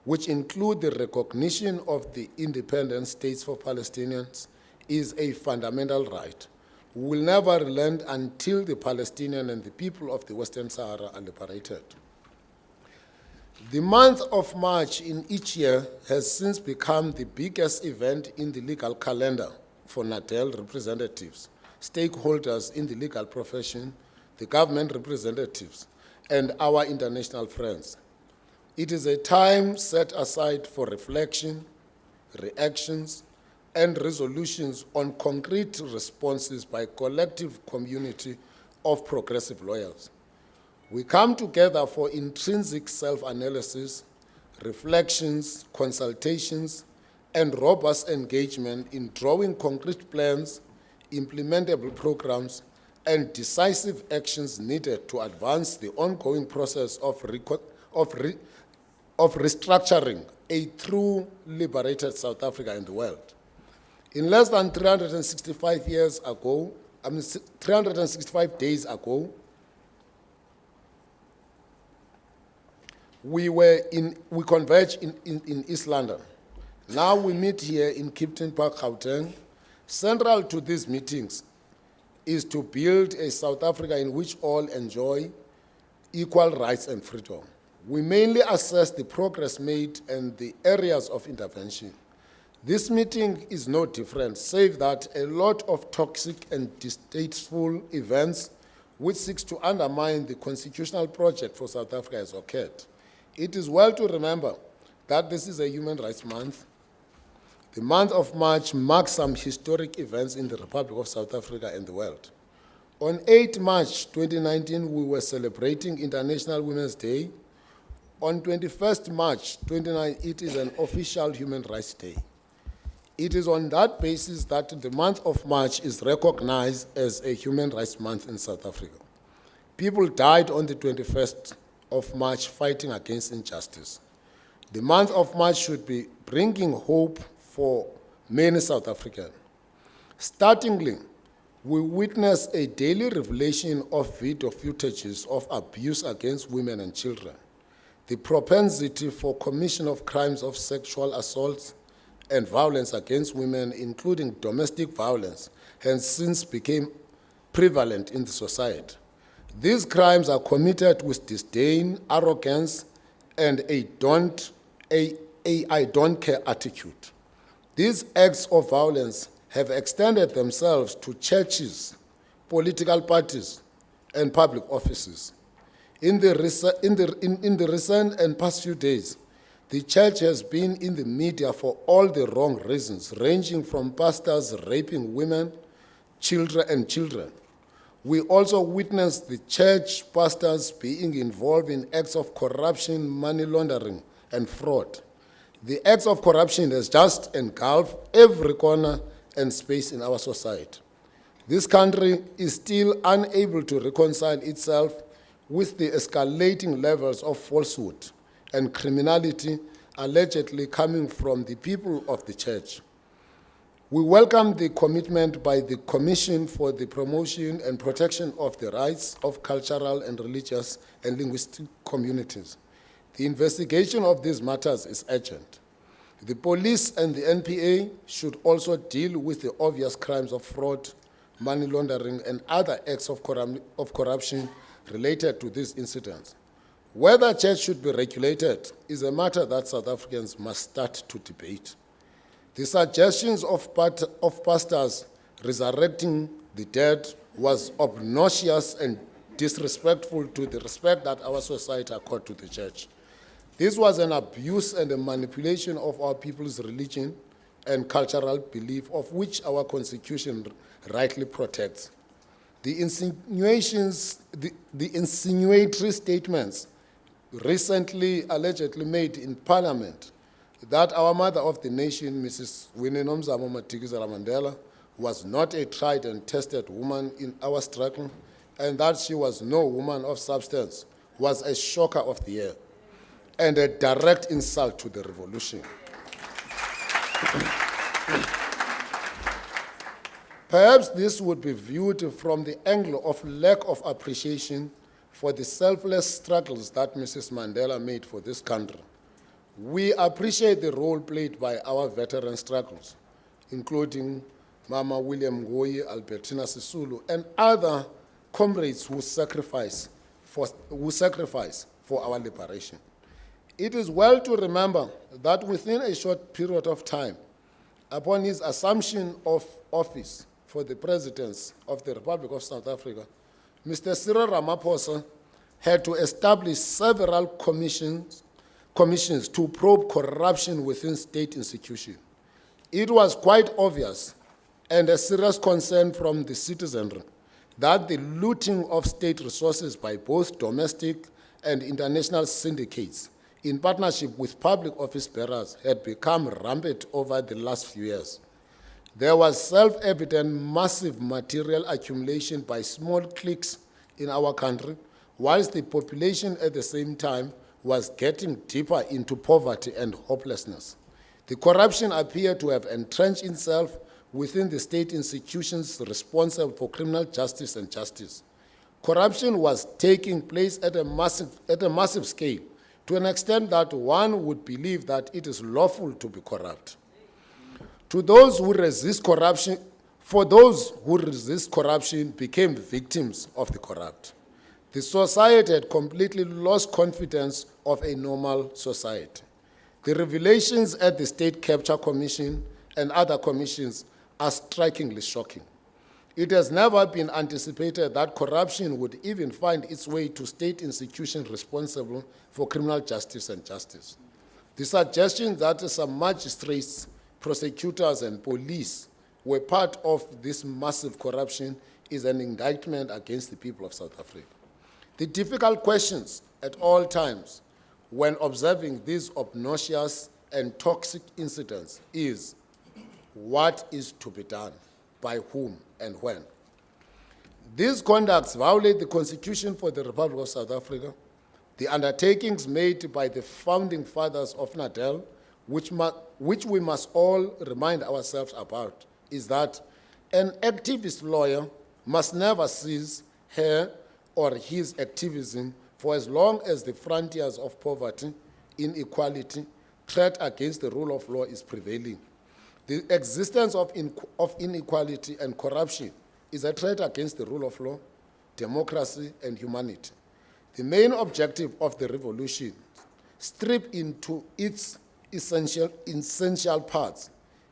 which include the recognition of the independent states for Palestinians, is a fundamental right. We will never relent until the Palestinian and the people of the Western Sahara are liberated. The month of March in each year has since become the biggest event in the legal calendar for NADEL representatives, stakeholders in the legal profession, the government representatives, and our international friends. It is a time set aside for reflection, reactions, and resolutions on concrete responses by a collective community of progressive lawyers. We come together for intrinsic self-analysis, reflections, consultations, and robust engagement in drawing concrete plans, implementable programs, and decisive actions needed to advance the ongoing process of restructuring a true liberated South Africa in the world. In less than 365 years ago, 365 days ago, we converged in East London. Now we meet here in Kipton Park, Gauteng. Central to these meetings is to build a South Africa in which all enjoy equal rights and freedom. We mainly assess the progress made and the areas of intervention. This meeting is no different, save that a lot of toxic and distasteful events which seeks to undermine the constitutional project for South Africa has occurred. It is well to remember that this is a Human Rights Month. The month of March marks some historic events in the Republic of South Africa and the world. On 8 March 2019, we were celebrating International Women's Day. On 21st March 2019, it is an official Human Rights Day. It is on that basis that the month of March is recognized as a Human Rights Month in South Africa. People died on the 21st of March fighting against injustice. The month of March should be bringing hope for many South Africans. Startlingly, we witness a daily revelation of video footages of abuse against women and children. The propensity for commission of crimes of sexual assaults and violence against women, including domestic violence, has since become prevalent in the society. These crimes are committed with disdain, arrogance, and I don't care attitude. These acts of violence have extended themselves to churches, political parties, and public offices. In the recent and past few days, the church has been in the media for all the wrong reasons, ranging from pastors raping women, children. We also witnessed the church pastors being involved in acts of corruption, money laundering, and fraud. The acts of corruption has just engulfed every corner and space in our society. This country is still unable to reconcile itself with the escalating levels of falsehood and criminality allegedly coming from the people of the church. We welcome the commitment by the Commission for the Promotion and Protection of the Rights of Cultural and Religious and Linguistic Communities. The investigation of these matters is urgent. The police and the NPA should also deal with the obvious crimes of fraud, money laundering, and other acts of corruption related to these incidents. Whether church should be regulated is a matter that South Africans must start to debate. The suggestions of pastors resurrecting the dead was obnoxious and disrespectful to the respect that our society accords to the church. This was an abuse and a manipulation of our people's religion and cultural belief, of which our Constitution rightly protects. The insinuatory statements recently allegedly made in Parliament that our mother of the nation, Mrs. Winnie Nomzamo Madikizela Mandela, was not a tried and tested woman in our struggle, and that she was no woman of substance, was a shocker of the year and a direct insult to the revolution. Perhaps this would be viewed from the angle of lack of appreciation for the selfless struggles that Mrs. Mandela made for this country. We appreciate the role played by our veteran struggles, including Mama William Ngoyi, Albertina Sisulu, and other comrades who sacrifice for our liberation. It is well to remember that within a short period of time, upon his assumption of office for the presidency of the Republic of South Africa, Mr. Cyril Ramaphosa had to establish several commissions to probe corruption within state institutions. It was quite obvious and a serious concern from the citizenry that the looting of state resources by both domestic and international syndicates in partnership with public office bearers had become rampant over the last few years. There was self-evident massive material accumulation by small cliques in our country, whilst the population at the same time was getting deeper into poverty and hopelessness. The corruption appeared to have entrenched itself within the state institutions responsible for criminal justice and justice. Corruption was taking place at a massive scale, to an extent that one would believe that it is lawful to be corrupt. For those who resist corruption became victims of the corrupt. The society had completely lost confidence of a normal society. The revelations at the State Capture Commission and other commissions are strikingly shocking. It has never been anticipated that corruption would even find its way to state institutions responsible for criminal justice and justice. The suggestion that some magistrates, prosecutors, and police were part of this massive corruption is an indictment against the people of South Africa. The difficult questions at all times when observing these obnoxious and toxic incidents is, what is to be done, by whom, and when? These conducts violate the Constitution for the Republic of South Africa, the undertakings made by the founding fathers of NADEL, which we must all remind ourselves about, is that an activist lawyer must never cease her or his activism for as long as the frontiers of poverty, inequality, threat against the rule of law is prevailing. The existence of inequality and corruption is a threat against the rule of law, democracy, and humanity. The main objective of the revolution, stripped into its essential parts,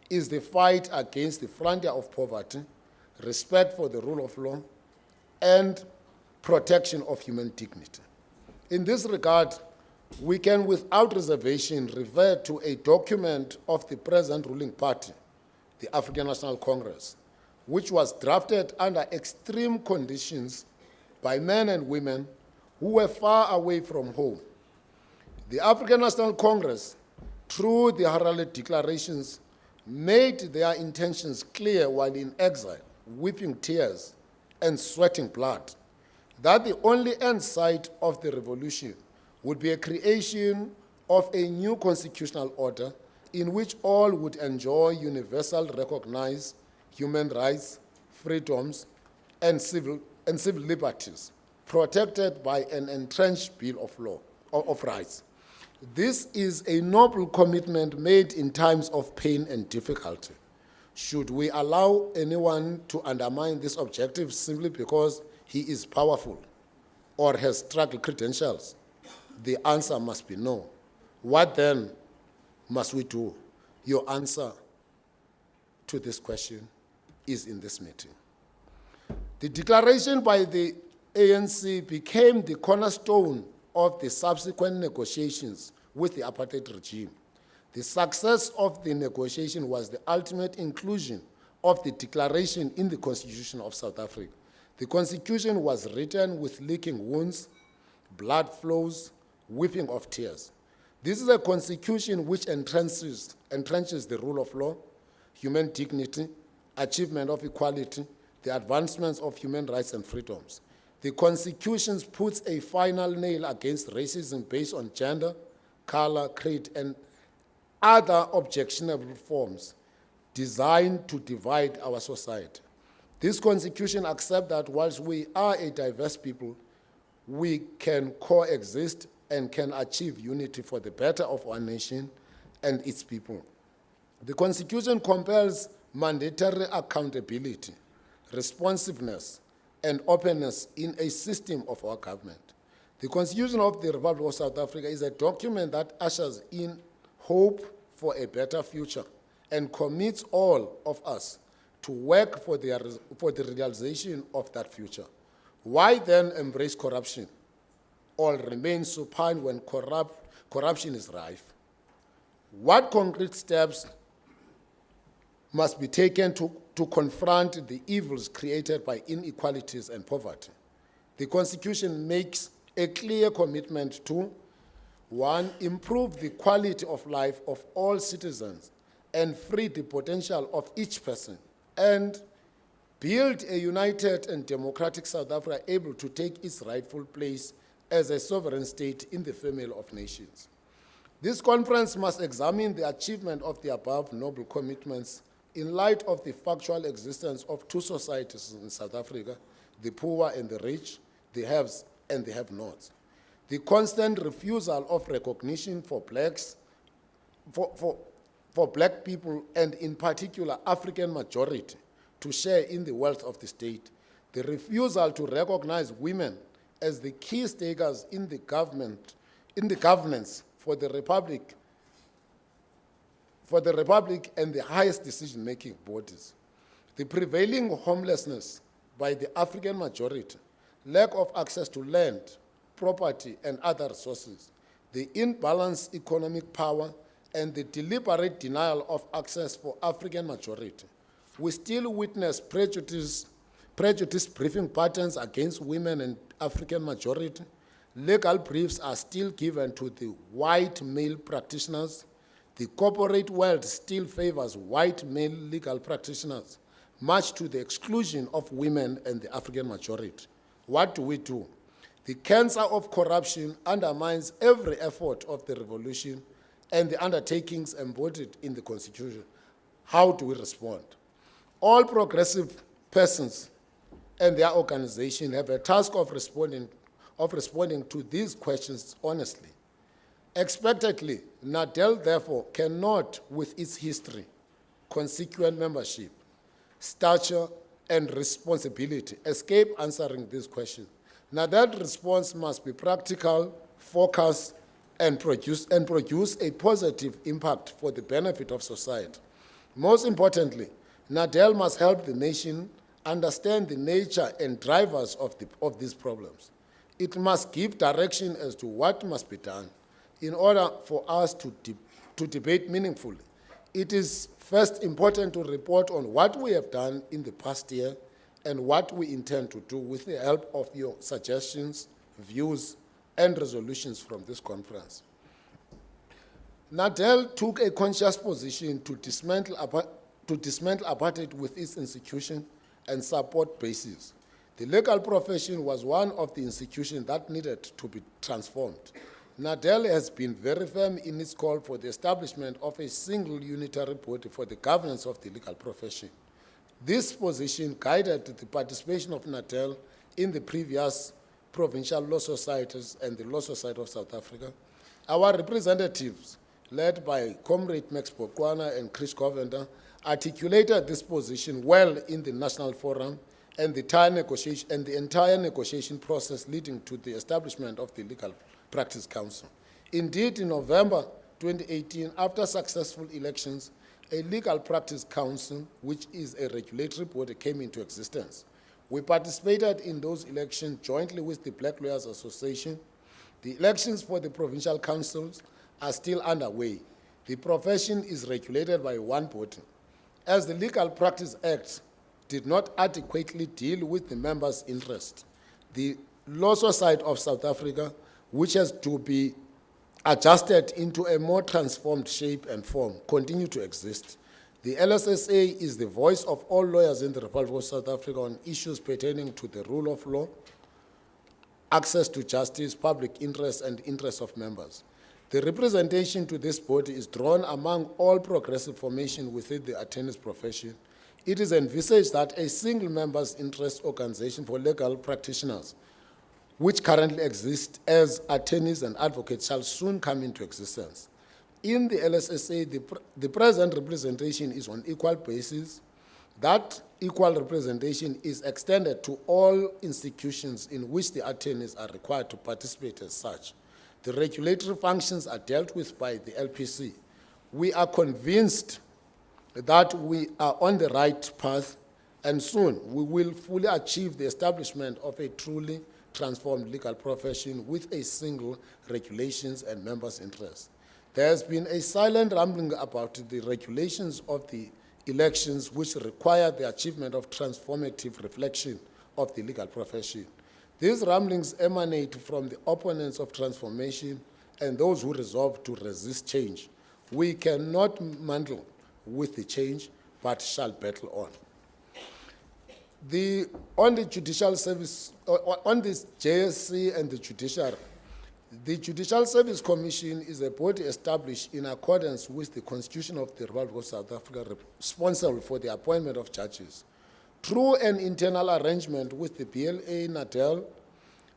is the fight against the frontier of poverty, respect for the rule of law, and protection of human dignity. In this regard, we can without reservation refer to a document of the present ruling party, the African National Congress, which was drafted under extreme conditions by men and women who were far away from home. The African National Congress, through the heralded declarations, made their intentions clear while in exile, weeping tears and sweating blood, that the only end sight of the revolution would be a creation of a new constitutional order in which all would enjoy universal recognized human rights, freedoms, and civil liberties, protected by an entrenched Bill of Rights. This is a noble commitment made in times of pain and difficulty. Should we allow anyone to undermine this objective simply because he is powerful or has struggle credentials? The answer must be no. What then must we do? Your answer to this question is in this meeting. The declaration by the ANC became the cornerstone of the subsequent negotiations with the apartheid regime. The success of the negotiation was the ultimate inclusion of the declaration in the Constitution of South Africa. The Constitution was written with licking wounds, blood flows, weeping of tears. This is a constitution which entrenches the rule of law, human dignity, achievement of equality, the advancements of human rights and freedoms. The Constitution puts a final nail against racism based on gender, color, creed, and other objectionable forms designed to divide our society. This Constitution accepts that whilst we are a diverse people, we can coexist and can achieve unity for the better of our nation and its people. The Constitution compels mandatory accountability, responsiveness, and openness in a system of our government. The Constitution of the Republic of South Africa is a document that ushers in hope for a better future and commits all of us to work for the realization of that future. Why then embrace corruption or remain supine when corruption is rife? What concrete steps must be taken to confront the evils created by inequalities and poverty? The Constitution makes a clear commitment to, 1, improve the quality of life of all citizens and free the potential of each person, and build a united and democratic South Africa able to take its rightful place as a sovereign state in the family of nations. This conference must examine the achievement of the above noble commitments In light of the factual existence of two societies in South Africa, the poor and the rich, the haves and the have-nots, the constant refusal of recognition for blacks, for black people, and in particular African majority, to share in the wealth of the state, the refusal to recognize women as the key stakers in the governance for the Republic and the highest decision-making bodies, the prevailing homelessness by the African majority, lack of access to land, property, and other resources, the imbalanced economic power, and the deliberate denial of access for African majority. We still witness prejudice briefing patterns against women and African majority. Legal briefs are still given to the white male practitioners. The corporate world still favors white male legal practitioners, much to the exclusion of women and the African majority. What do? The cancer of corruption undermines every effort of the revolution and the undertakings embodied in the Constitution. How do we respond? All progressive persons and their organization have a task of responding to these questions honestly. Expectedly, NADEL, therefore, cannot, with its history, consequent membership, stature, and responsibility, escape answering these questions. NADEL's response must be practical, focused, and produce a positive impact for the benefit of society. Most importantly, NADEL must help the nation understand the nature and drivers of these problems. It must give direction as to what must be done. In order for us to debate meaningfully, it is first important to report on what we have done in the past year and what we intend to do with the help of your suggestions, views, and resolutions from this conference. NADEL took a conscious position to dismantle apartheid with its institution and support bases. The legal profession was one of the institutions that needed to be transformed. NADEL has been very firm in its call for the establishment of a single unitary body for the governance of the legal profession. This position guided the participation of NADEL in the previous provincial law societies and the Law Society of South Africa. Our representatives, led by Comrade Max Bokwana and Chris Covender, articulated this position well in the National Forum and the entire negotiation process leading to the establishment of the Legal Practice Council. Indeed, in November 2018, after successful elections, a Legal Practice Council, which is a regulatory body, came into existence. We participated in those elections jointly with the Black Lawyers Association. The elections for the provincial councils are still underway. The profession is regulated by one body. As the Legal Practice Act did not adequately deal with the members' interest, the Law Society of South Africa, which has to be adjusted into a more transformed shape and form, continue to exist. The LSSA is the voice of all lawyers in the Republic of South Africa on issues pertaining to the rule of law, access to justice, public interest, and interests of members. The representation to this body is drawn among all progressive formations within the attorney's profession. It is envisaged that a single members' interest organization for legal practitioners, which currently exists as attorneys and advocates, shall soon come into existence. In the LSSA, the present representation is on equal basis. That equal representation is extended to all institutions in which the attorneys are required to participate as such. The regulatory functions are dealt with by the LPC. We are convinced that we are on the right path, and soon we will fully achieve the establishment of a truly transformed legal profession with a single regulations and members' interest. There has been a silent rambling about the regulations of the elections which require the achievement of transformative reflection of the legal profession. These ramblings emanate from the opponents of transformation and those who resolve to resist change. We cannot meddle with the change, but shall battle on. On the judicial service, on this JSC and the judiciary, The Judicial Service Commission is a body established in accordance with the Constitution of the Republic of South Africa, responsible for the appointment of judges. Through an internal arrangement with the BLA NADEL,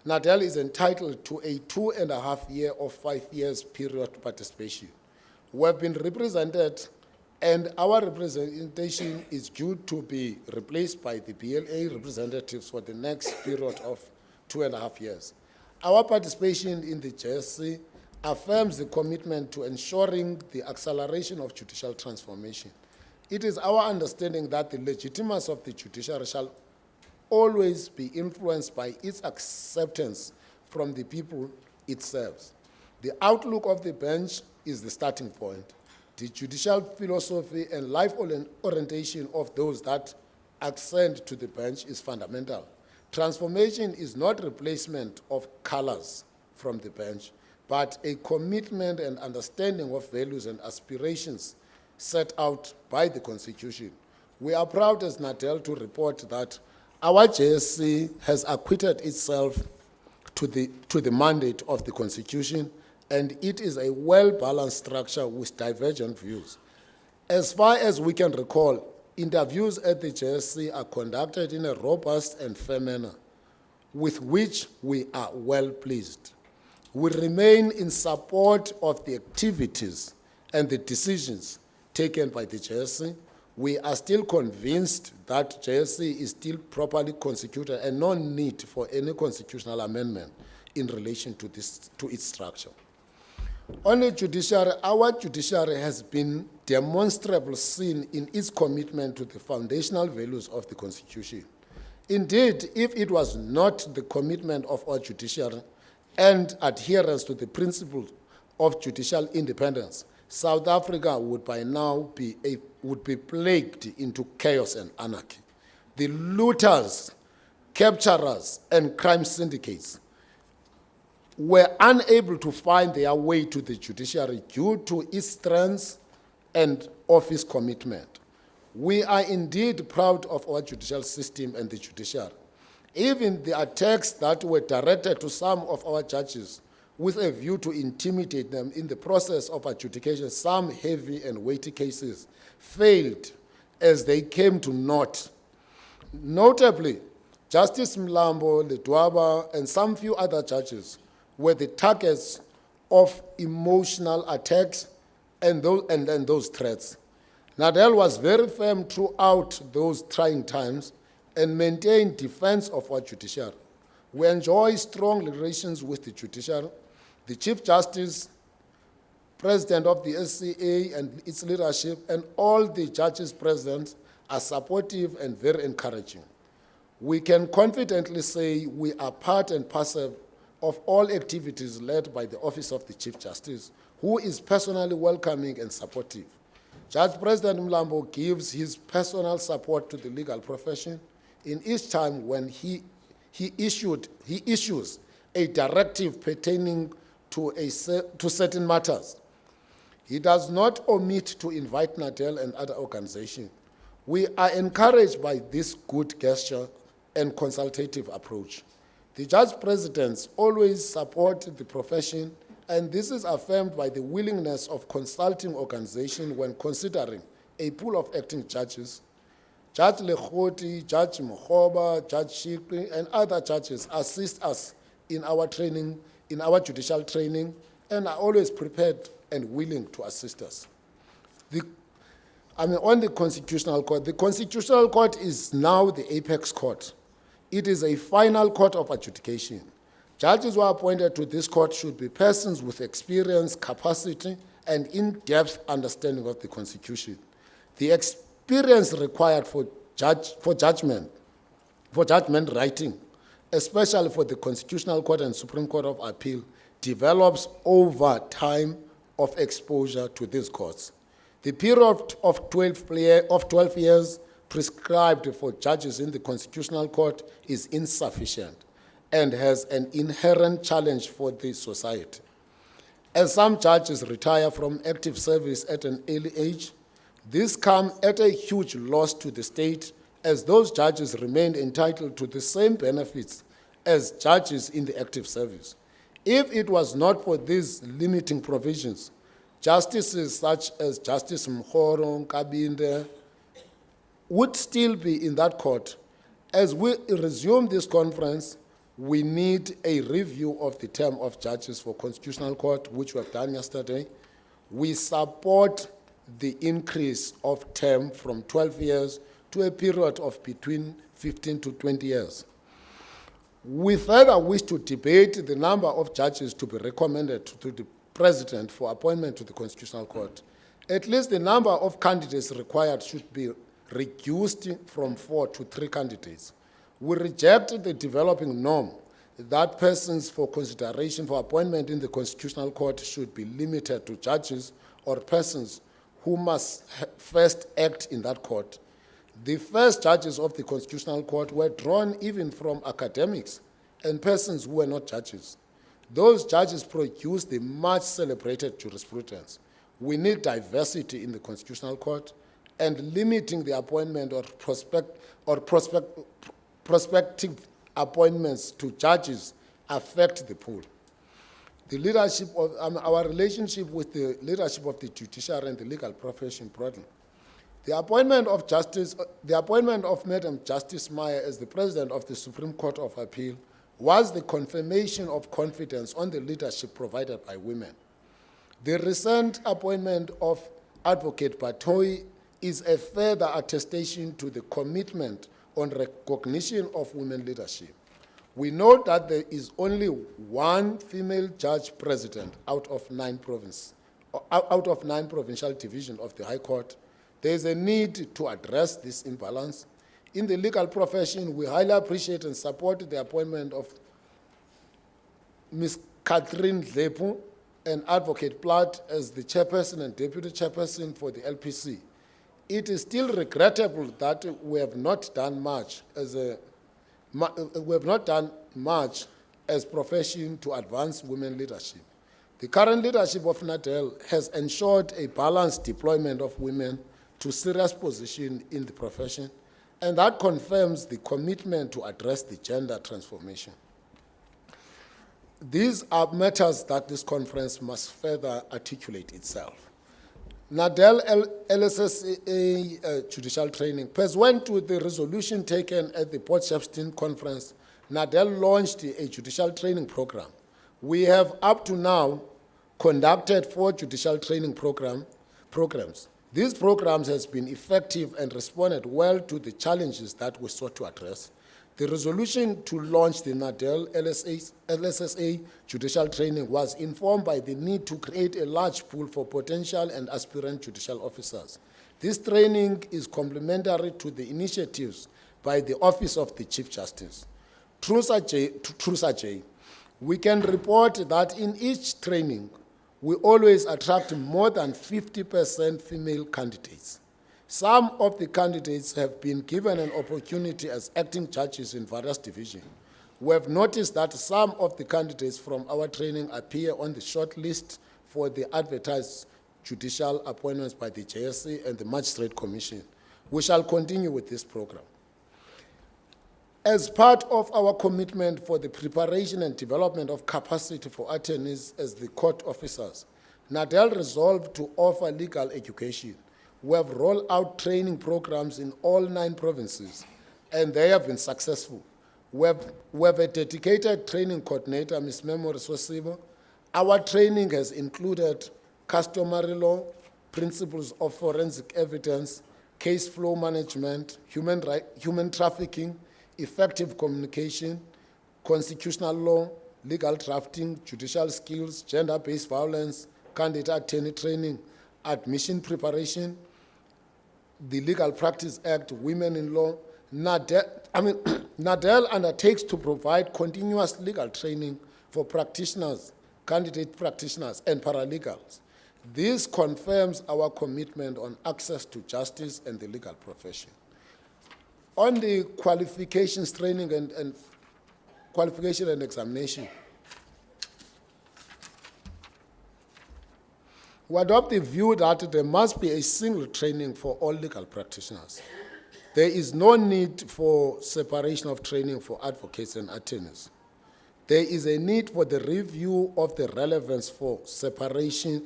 NADEL is entitled to a 2.5-year or 5 years period participation. We have been represented, and our representation is due to be replaced by the BLA representatives for the next period of 2.5 years. Our participation in the JSC affirms the commitment to ensuring the acceleration of judicial transformation. It is our understanding that the legitimacy of the judiciary shall always be influenced by its acceptance from the people it serves. The outlook of the bench is the starting point. The judicial philosophy and life orientation of those that ascend to the bench is fundamental. Transformation is not replacement of colors from the bench, but a commitment and understanding of values and aspirations set out by the Constitution. We are proud as NADEL to report that our JSC has acquitted itself to the mandate of the Constitution, and it is a well-balanced structure with divergent views. As far as we can recall, interviews at the JSC are conducted in a robust and fair manner, with which we are well pleased. We remain in support of the activities and the decisions taken by the JSC. We are still convinced that JSC is still properly constituted and no need for any constitutional amendment in relation to its structure. On the judiciary, our judiciary has been demonstrably seen in its commitment to the foundational values of the Constitution. Indeed, if it was not the commitment of our judiciary and adherence to the principles of judicial independence, South Africa would by now be plagued into chaos and anarchy. The looters, capturers, and crime syndicates were unable to find their way to the judiciary due to its strengths and office commitment. We are indeed proud of our judicial system and the judiciary. Even the attacks that were directed to some of our judges with a view to intimidate them in the process of adjudication, some heavy and weighty cases failed as they came to naught. Notably, Justice Mlambo, Ledwaba, and some few other judges were the targets of emotional attacks and those threats. NADEL was very firm throughout those trying times and maintained defense of our judiciary. We enjoy strong relations with the judiciary. The Chief Justice, President of the SCA and its leadership, and all the judges present are supportive and very encouraging. We can confidently say we are part and parcel of all activities led by the Office of the Chief Justice, who is personally welcoming and supportive. Judge President Mlambo gives his personal support to the legal profession in each time when he issues a directive pertaining to certain matters. He does not omit to invite NADEL and other organizations. We are encouraged by this good gesture and consultative approach. The judge presidents always support the profession, and this is affirmed by the willingness of consulting organizations when considering a pool of acting judges. Judge Lekhoti, Judge Mokhoba, Judge Shikri, and other judges assist us in our training, in our judicial training, and are always prepared and willing to assist us. On the Constitutional Court, the Constitutional Court is now the apex court. It is a final court of adjudication. Judges who are appointed to this court should be persons with experience, capacity, and in-depth understanding of the Constitution. The experience required for judgment writing, especially for the Constitutional Court and Supreme Court of Appeal, develops over time of exposure to these courts. The period of 12 years prescribed for judges in the Constitutional Court is insufficient and has an inherent challenge for the society. As some judges retire from active service at an early age, this comes at a huge loss to the state, as those judges remain entitled to the same benefits as judges in the active service. If it was not for these limiting provisions, justices such as Justice Mkhoro, Kabinde, would still be in that court. As we resume this conference, we need a review of the term of judges for Constitutional Court, which we have done yesterday. We support the increase of term from 12 years to a period of between 15 to 20 years. We further wish to debate the number of judges to be recommended to the President for appointment to the Constitutional Court. At least the number of candidates required should be reduced from 4 to 3 candidates. We reject the developing norm that persons for consideration for appointment in the Constitutional Court should be limited to judges or persons who must first act in that court. The first judges of the Constitutional Court were drawn even from academics and persons who were not judges. Those judges produced the much celebrated jurisprudence. We need diversity in the Constitutional Court, and limiting the appointment or prospective appointments to judges affect the pool. The leadership of our relationship with the leadership of the judiciary and the legal profession broadly. The appointment of Madam Justice Meyer as the President of the Supreme Court of Appeal was the confirmation of confidence on the leadership provided by women. The recent appointment of Advocate Batoi is a further attestation to the commitment on recognition of women leadership. We note that there is only one female judge president out of 9 provincial divisions of the High Court. There is a need to address this imbalance. In the legal profession, we highly appreciate and support the appointment of Ms. Catherine Lepu and Advocate Platt as the chairperson and deputy chairperson for the LPC. It is still regrettable that we have not done much as profession to advance women leadership. The current leadership of NADEL has ensured a balanced deployment of women to serious positions in the profession, and that confirms the commitment to address the gender transformation. These are matters that this conference must further articulate itself. NADEL LSSA judicial training. Pursuant to the resolution taken at the Port Shepstone conference, NADEL launched a judicial training program. We have up to now conducted 4 judicial training programs. These programs have been effective and responded well to the challenges that we sought to address. The resolution to launch the NADEL LSSA judicial training was informed by the need to create a large pool for potential and aspirant judicial officers. This training is complementary to the initiatives by the Office of the Chief Justice. Through such we can report that in each training, we always attract more than 50% female candidates. Some of the candidates have been given an opportunity as acting judges in various divisions. We have noticed that some of the candidates from our training appear on the short list for the advertised judicial appointments by the JSC and the Magistrate Commission. We shall continue with this program. As part of our commitment for the preparation and development of capacity for attorneys as the court officers, NADEL resolved to offer legal education. We have rolled out training programs in all 9 provinces, and they have been successful. We have a dedicated training coordinator, Ms. Memory Sosibo. Our training has included customary law, principles of forensic evidence, case flow management, human trafficking, effective communication, constitutional law, legal drafting, judicial skills, gender-based violence, candidate attorney training, admission preparation, the Legal Practice Act, Women in Law. NADEL undertakes to provide continuous legal training for practitioners, candidate practitioners, and paralegals. This confirms our commitment on access to justice and the legal profession. On the qualifications training and qualification and examination, we adopt the view that there must be a single training for all legal practitioners. There is no need for separation of training for advocates and attorneys. there is a need for the review of the relevance for separation.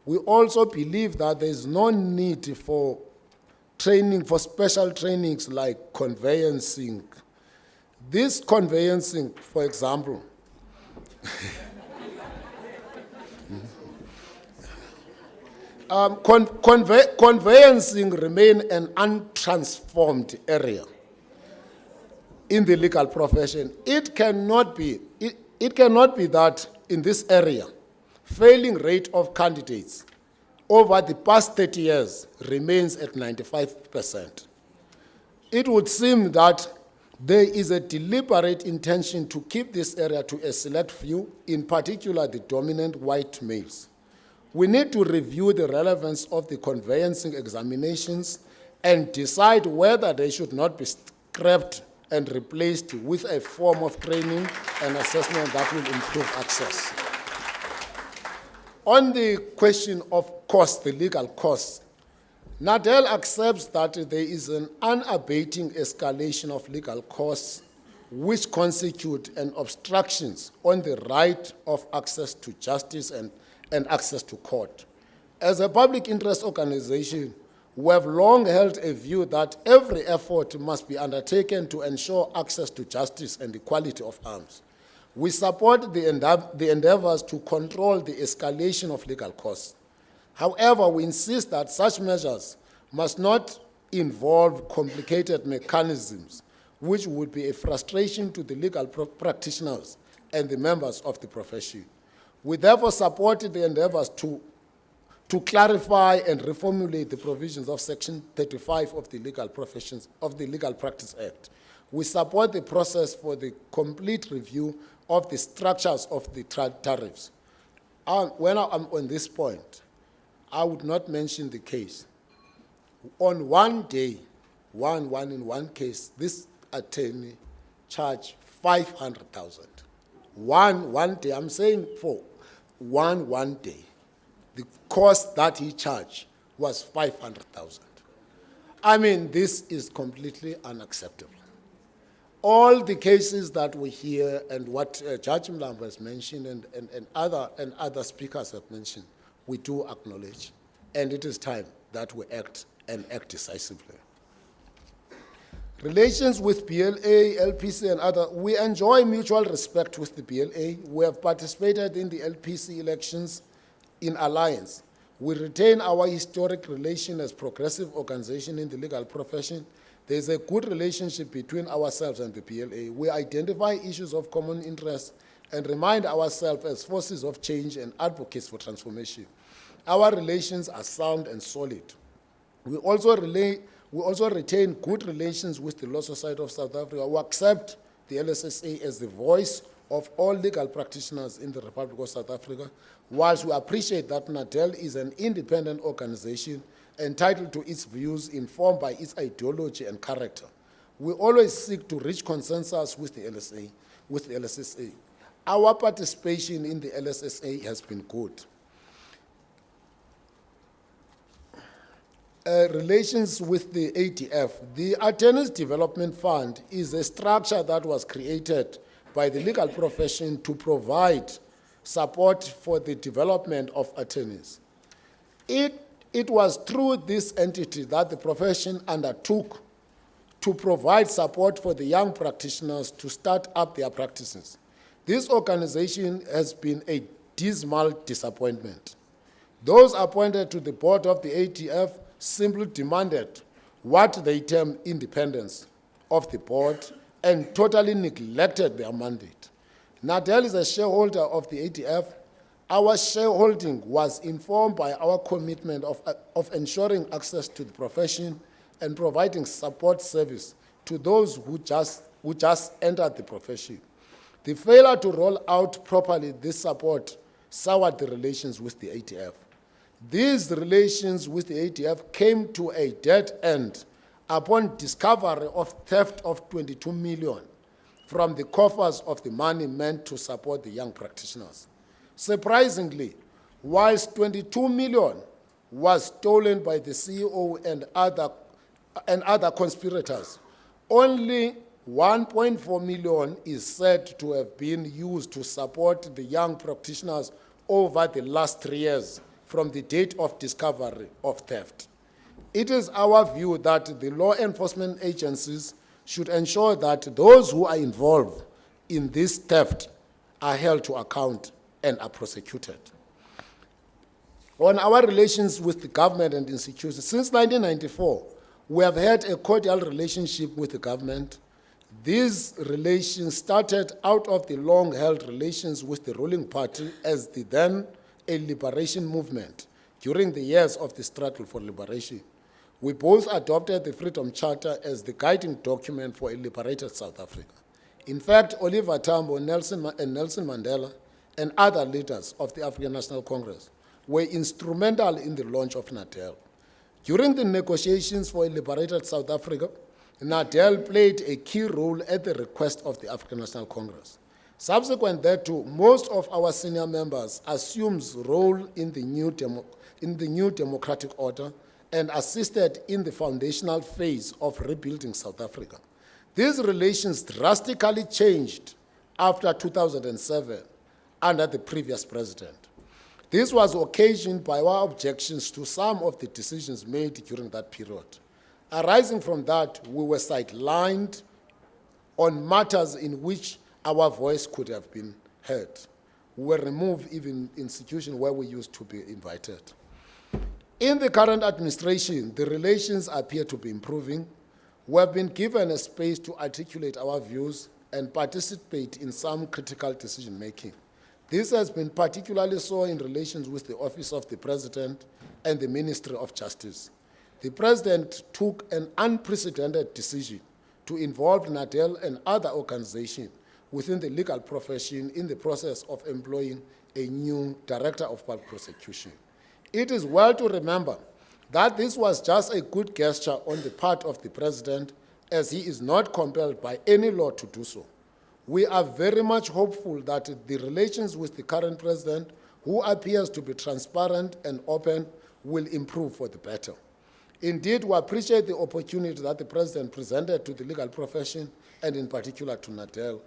We also believe that there is no need for training, for special trainings like conveyancing. This conveyancing, for example, conveyancing remain an untransformed area in the legal profession. It cannot be that in this area, failing rate of candidates over the past 30 years remains at 95%. It would seem that there is a deliberate intention to keep this area to a select few, in particular the dominant white males. We need to review the relevance of the conveyancing examinations and decide whether they should not be scrapped and replaced with a form of training and assessment that will improve access. On the question of cost, the legal costs, NADEL accepts that there is an unabating escalation of legal costs which constitute an obstructions on the right of access to justice and access to court. As a public interest organization, we have long held a view that every effort must be undertaken to ensure access to justice and equality of arms. We support the endeavors to control the escalation of legal costs. However, we insist that such measures must not involve complicated mechanisms, which would be a frustration to the legal practitioners and the members of the profession. We therefore support the endeavors to clarify and reformulate the provisions of Section 35 of the Legal Practice Act. We support the process for the complete review of the structures of the tariffs. When I'm on this point, I would not mention the case. On one day, in one case, this attorney charged 500,000. One day, I'm saying for one day, the cost that he charged was 500,000. I mean, this is completely unacceptable. All the cases that we hear and what Judge Mlambo has mentioned and other speakers have mentioned, we do acknowledge, and it is time that we act and act decisively. Relations with BLA, LPC, and other, we enjoy mutual respect with the BLA. We have participated in the LPC elections in alliance. We retain our historic relation as progressive organization in the legal profession. There is a good relationship between ourselves and the BLA. We identify issues of common interest and remind ourselves as forces of change and advocates for transformation. Our relations are sound and solid. We also retain good relations with the Law Society of South Africa, who accept the LSSA as the voice of all legal practitioners in the Republic of South Africa, whilst we appreciate that NADEL is an independent organization entitled to its views informed by its ideology and character. We always seek to reach consensus with the LSSA. Our participation in the LSSA has been good. Relations with the ADF. The Attorneys Development Fund is a structure that was created by the legal profession to provide support for the development of attorneys. It was through this entity that the profession undertook to provide support for the young practitioners to start up their practices. This organization has been a dismal disappointment. Those appointed to the board of the ATF simply demanded what they term independence of the board and totally neglected their mandate. NADEL is a shareholder of the ATF. Our shareholding was informed by our commitment of ensuring access to the profession and providing support service to those who just entered the profession. The failure to roll out properly this support soured the relations with the ATF. These relations with the ATF came to a dead end upon discovery of theft of 22 million from the coffers of the money meant to support the young practitioners. Surprisingly, whilst 22 million was stolen by the CEO and other conspirators, only 1.4 million is said to have been used to support the young practitioners over the last 3 years from the date of discovery of theft. It is our view that the law enforcement agencies should ensure that those who are involved in this theft are held to account and are prosecuted. On our relations with the government and institutions, since 1994, we have had a cordial relationship with the government. These relations started out of the long-held relations with the ruling party as the then a liberation movement during the years of the struggle for liberation. We both adopted the Freedom Charter as the guiding document for a liberated South Africa. In fact, Oliver Tambo, Nelson Mandela, and other leaders of the African National Congress were instrumental in the launch of NADEL. During the negotiations for a liberated South Africa, NADEL played a key role at the request of the African National Congress. Subsequent thereto, most of our senior members assumed role in the new democratic order and assisted in the foundational phase of rebuilding South Africa. These relations drastically changed after 2007 under the previous president. This was occasioned by our objections to some of the decisions made during that period. Arising from that, we were sidelined on matters in which our voice could have been heard. We were removed even in institutions where we used to be invited. In the current administration, the relations appear to be improving. We have been given a space to articulate our views and participate in some critical decision-making. This has been particularly so in relations with the Office of the President and the Ministry of Justice. The President took an unprecedented decision to involve NADEL and other organizations within the legal profession in the process of employing a new Director of Public Prosecution. It is well to remember that this was just a good gesture on the part of the President, as he is not compelled by any law to do so. We are very much hopeful that the relations with the current President, who appears to be transparent and open, will improve for the better. Indeed, we appreciate the opportunity that the President presented to the legal profession, and in particular to NADEL.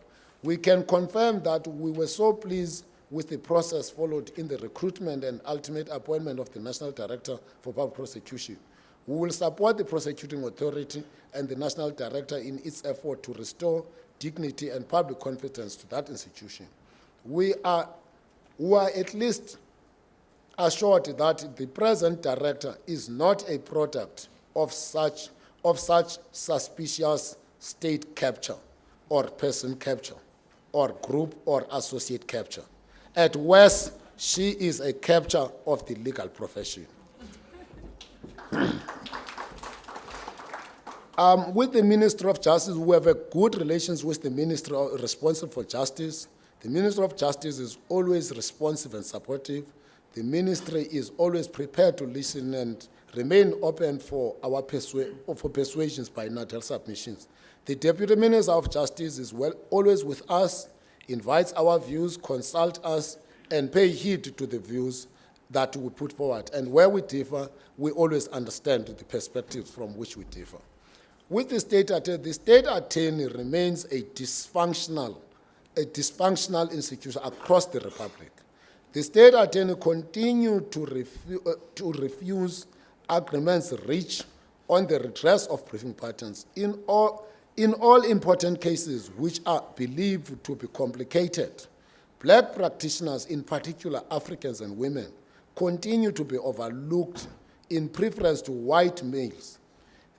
We can confirm that we were so pleased with the process followed in the recruitment and ultimate appointment of the National Director for Public Prosecution. We will support the prosecuting authority and the National Director in its effort to restore dignity and public confidence to that institution. We are at least assured that the present Director is not a product of such suspicious state capture or person capture or group or associate capture. At worst, she is a capture of the legal profession. With the Ministry of Justice, we have a good relations with the Ministry responsible for justice. The Ministry of Justice is always responsive and supportive. The Ministry is always prepared to listen and remain open for our persuasions by NADEL submissions. The Deputy Minister of Justice is always with us, invites our views, consults us, and pay heed to the views that we put forward. And where we differ, we always understand the perspectives from which we differ. With the State Attorney remains a dysfunctional institution across the Republic. The State Attorney continues to refuse agreements reached on the redress of briefing patterns in all important cases which are believed to be complicated. Black practitioners, in particular Africans and women, continue to be overlooked in preference to white males.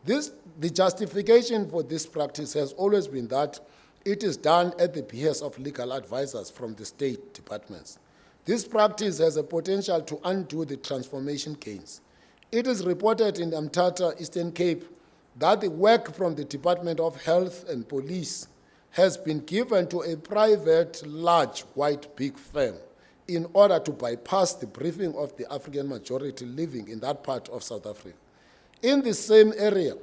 The justification for this practice has always been that it is done at the behest of legal advisors from the state departments. This practice has a potential to undo the transformation gains. It is reported in Mthatha, Eastern Cape, that the work from the Department of Health and Police has been given to a private, large, white, big firm in order to bypass the briefing of the African majority living in that part of South Africa. In the same area,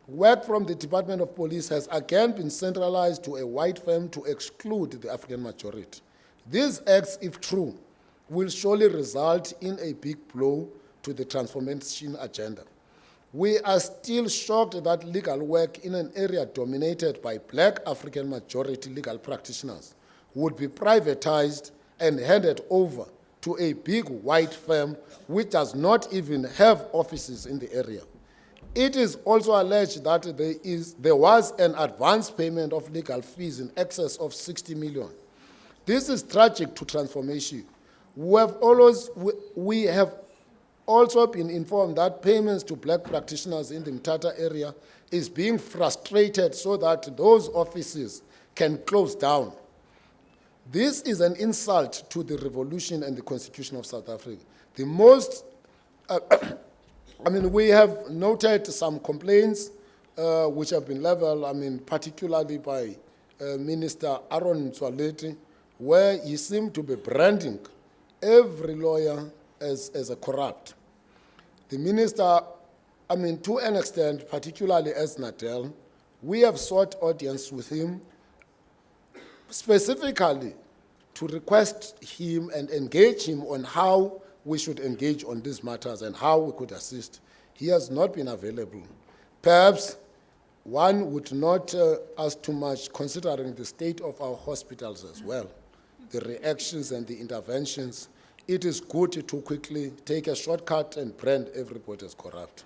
work from the Department of Police has again been centralized to a white firm to exclude the African majority. These acts, if true, will surely result in a big blow to the transformation agenda. We are still shocked that legal work in an area dominated by black African majority legal practitioners would be privatized and handed over to a big white firm which does not even have offices in the area. It is also alleged that there was an advance payment of legal fees in excess of 60 million. This is tragic to transformation. We have also been informed that payments to black practitioners in the Mthatha area is being frustrated so that those offices can close down. This is an insult to the revolution and the Constitution of South Africa. We have noted some complaints which have been leveled, particularly by Minister Aaron Mtswaleti, where he seemed to be branding every lawyer as a corrupt. The minister, to an extent, particularly as NADEL, we have sought audience with him specifically to request him and engage him on how we should engage on these matters and how we could assist. He has not been available. Perhaps one would not ask too much considering the state of our hospitals as well, the reactions and the interventions. It is good to quickly take a shortcut and brand everybody as corrupt.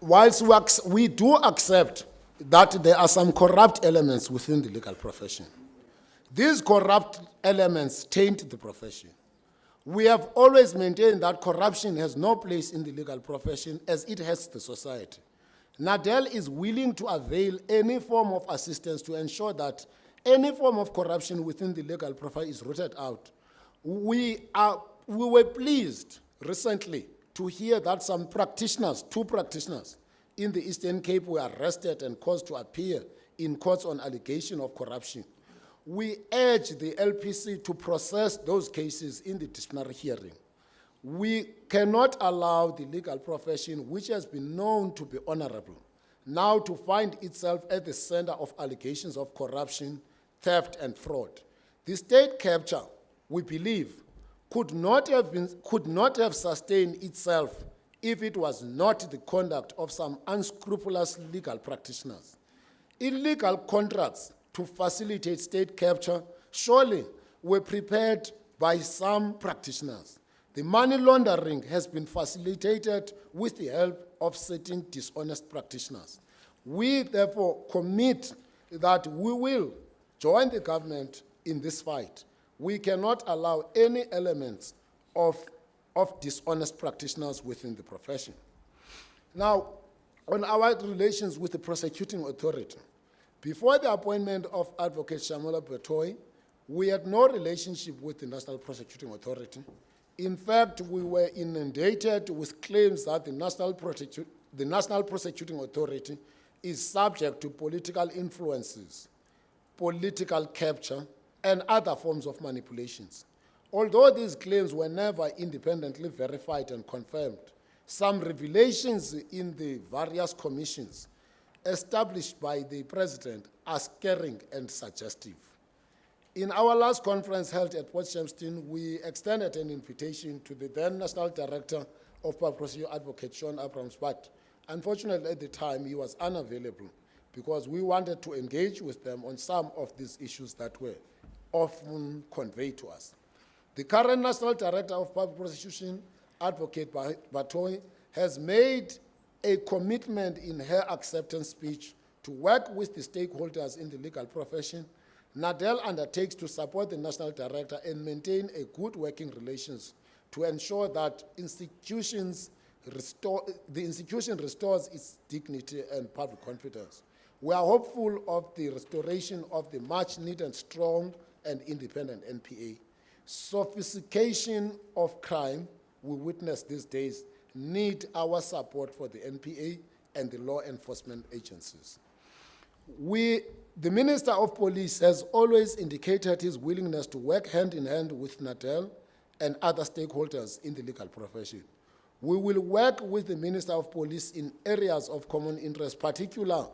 Whilst we do accept that there are some corrupt elements within the legal profession, these corrupt elements taint the profession. We have always maintained that corruption has no place in the legal profession as it has the society. NADEL is willing to avail any form of assistance to ensure that any form of corruption within the legal profession is rooted out. We were pleased recently to hear that some practitioners, 2 practitioners in the Eastern Cape were arrested and caused to appear in courts on allegation of corruption. We urge the LPC to process those cases in the disciplinary hearing. We cannot allow the legal profession, which has been known to be honorable, now to find itself at the center of allegations of corruption, theft, and fraud. The state capture, we believe, could not have sustained itself if it was not the conduct of some unscrupulous legal practitioners. Illegal contracts to facilitate state capture surely were prepared by some practitioners. The money laundering has been facilitated with the help of certain dishonest practitioners. We therefore commit that we will join the government in this fight. We cannot allow any elements of dishonest practitioners within the profession. Now, on our relations with the prosecuting authority, before the appointment of Advocate Shamula Betoy, we had no relationship with the National Prosecuting Authority. In fact, we were inundated with claims that the National Prosecuting Authority is subject to political influences, political capture, and other forms of manipulations. Although these claims were never independently verified and confirmed, some revelations in the various commissions established by the President are scaring and suggestive. In our last conference held at Port Shepstone, we extended an invitation to the then National Director of Public Prosecution, Advocate Sean Abrams, but unfortunately at the time he was unavailable because we wanted to engage with them on some of these issues that were often conveyed to us. The current National Director of Public Prosecution, Advocate Batoy, has made a commitment in her acceptance speech to work with the stakeholders in the legal profession. NADEL undertakes to support the National Director and maintain a good working relations to ensure that the institution restores its dignity and public confidence. We are hopeful of the restoration of the much needed strong and independent NPA. Sophistication of crime we witness these days need our support for the NPA and the law enforcement agencies. The Minister of Police has always indicated his willingness to work hand in hand with NADEL and other stakeholders in the legal profession. We will work with the Minister of Police in areas of common interest, particularly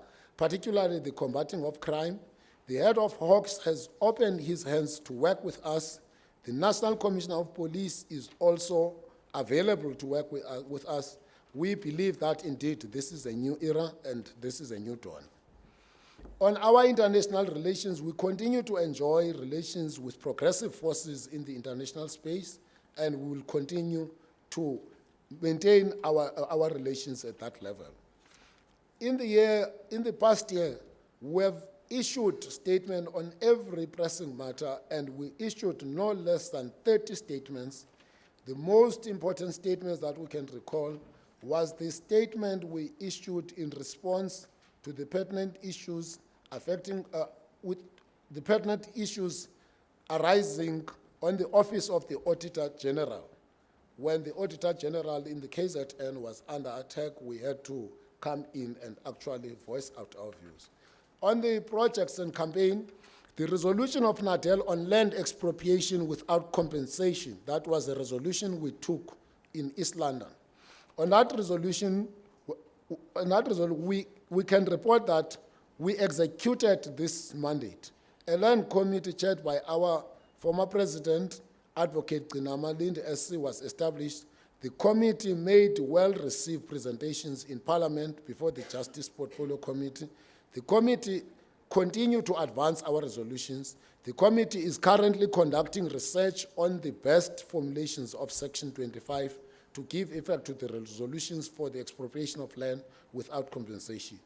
the combating of crime. The head of Hawks has opened his hands to work with us. The National Commissioner of Police is also available to work with us, we believe that indeed this is a new era and this is a new dawn. On our international relations, we continue to enjoy relations with progressive forces in the international space, and we will continue to maintain our relations at that level. In the past year, we have issued statements on every pressing matter, and we issued no less than 30 statements. The most important statements that we can recall was the statement we issued in response to the pertinent issues arising on the Office of the Auditor General. When the Auditor General in the KZN was under attack, we had to come in and actually voice out our views. On the projects and campaign, the resolution of NADEL on land expropriation without compensation, that was a resolution we took in East London. On that resolution, we can report that we executed this mandate. A land committee chaired by our former president, Advocate Gcinama Linde SC, was established. The committee made well-received presentations in Parliament before the Justice Portfolio Committee. The committee continued to advance our resolutions. The committee is currently conducting research on the best formulations of Section 25 to give effect to the resolutions for the expropriation of land without compensation.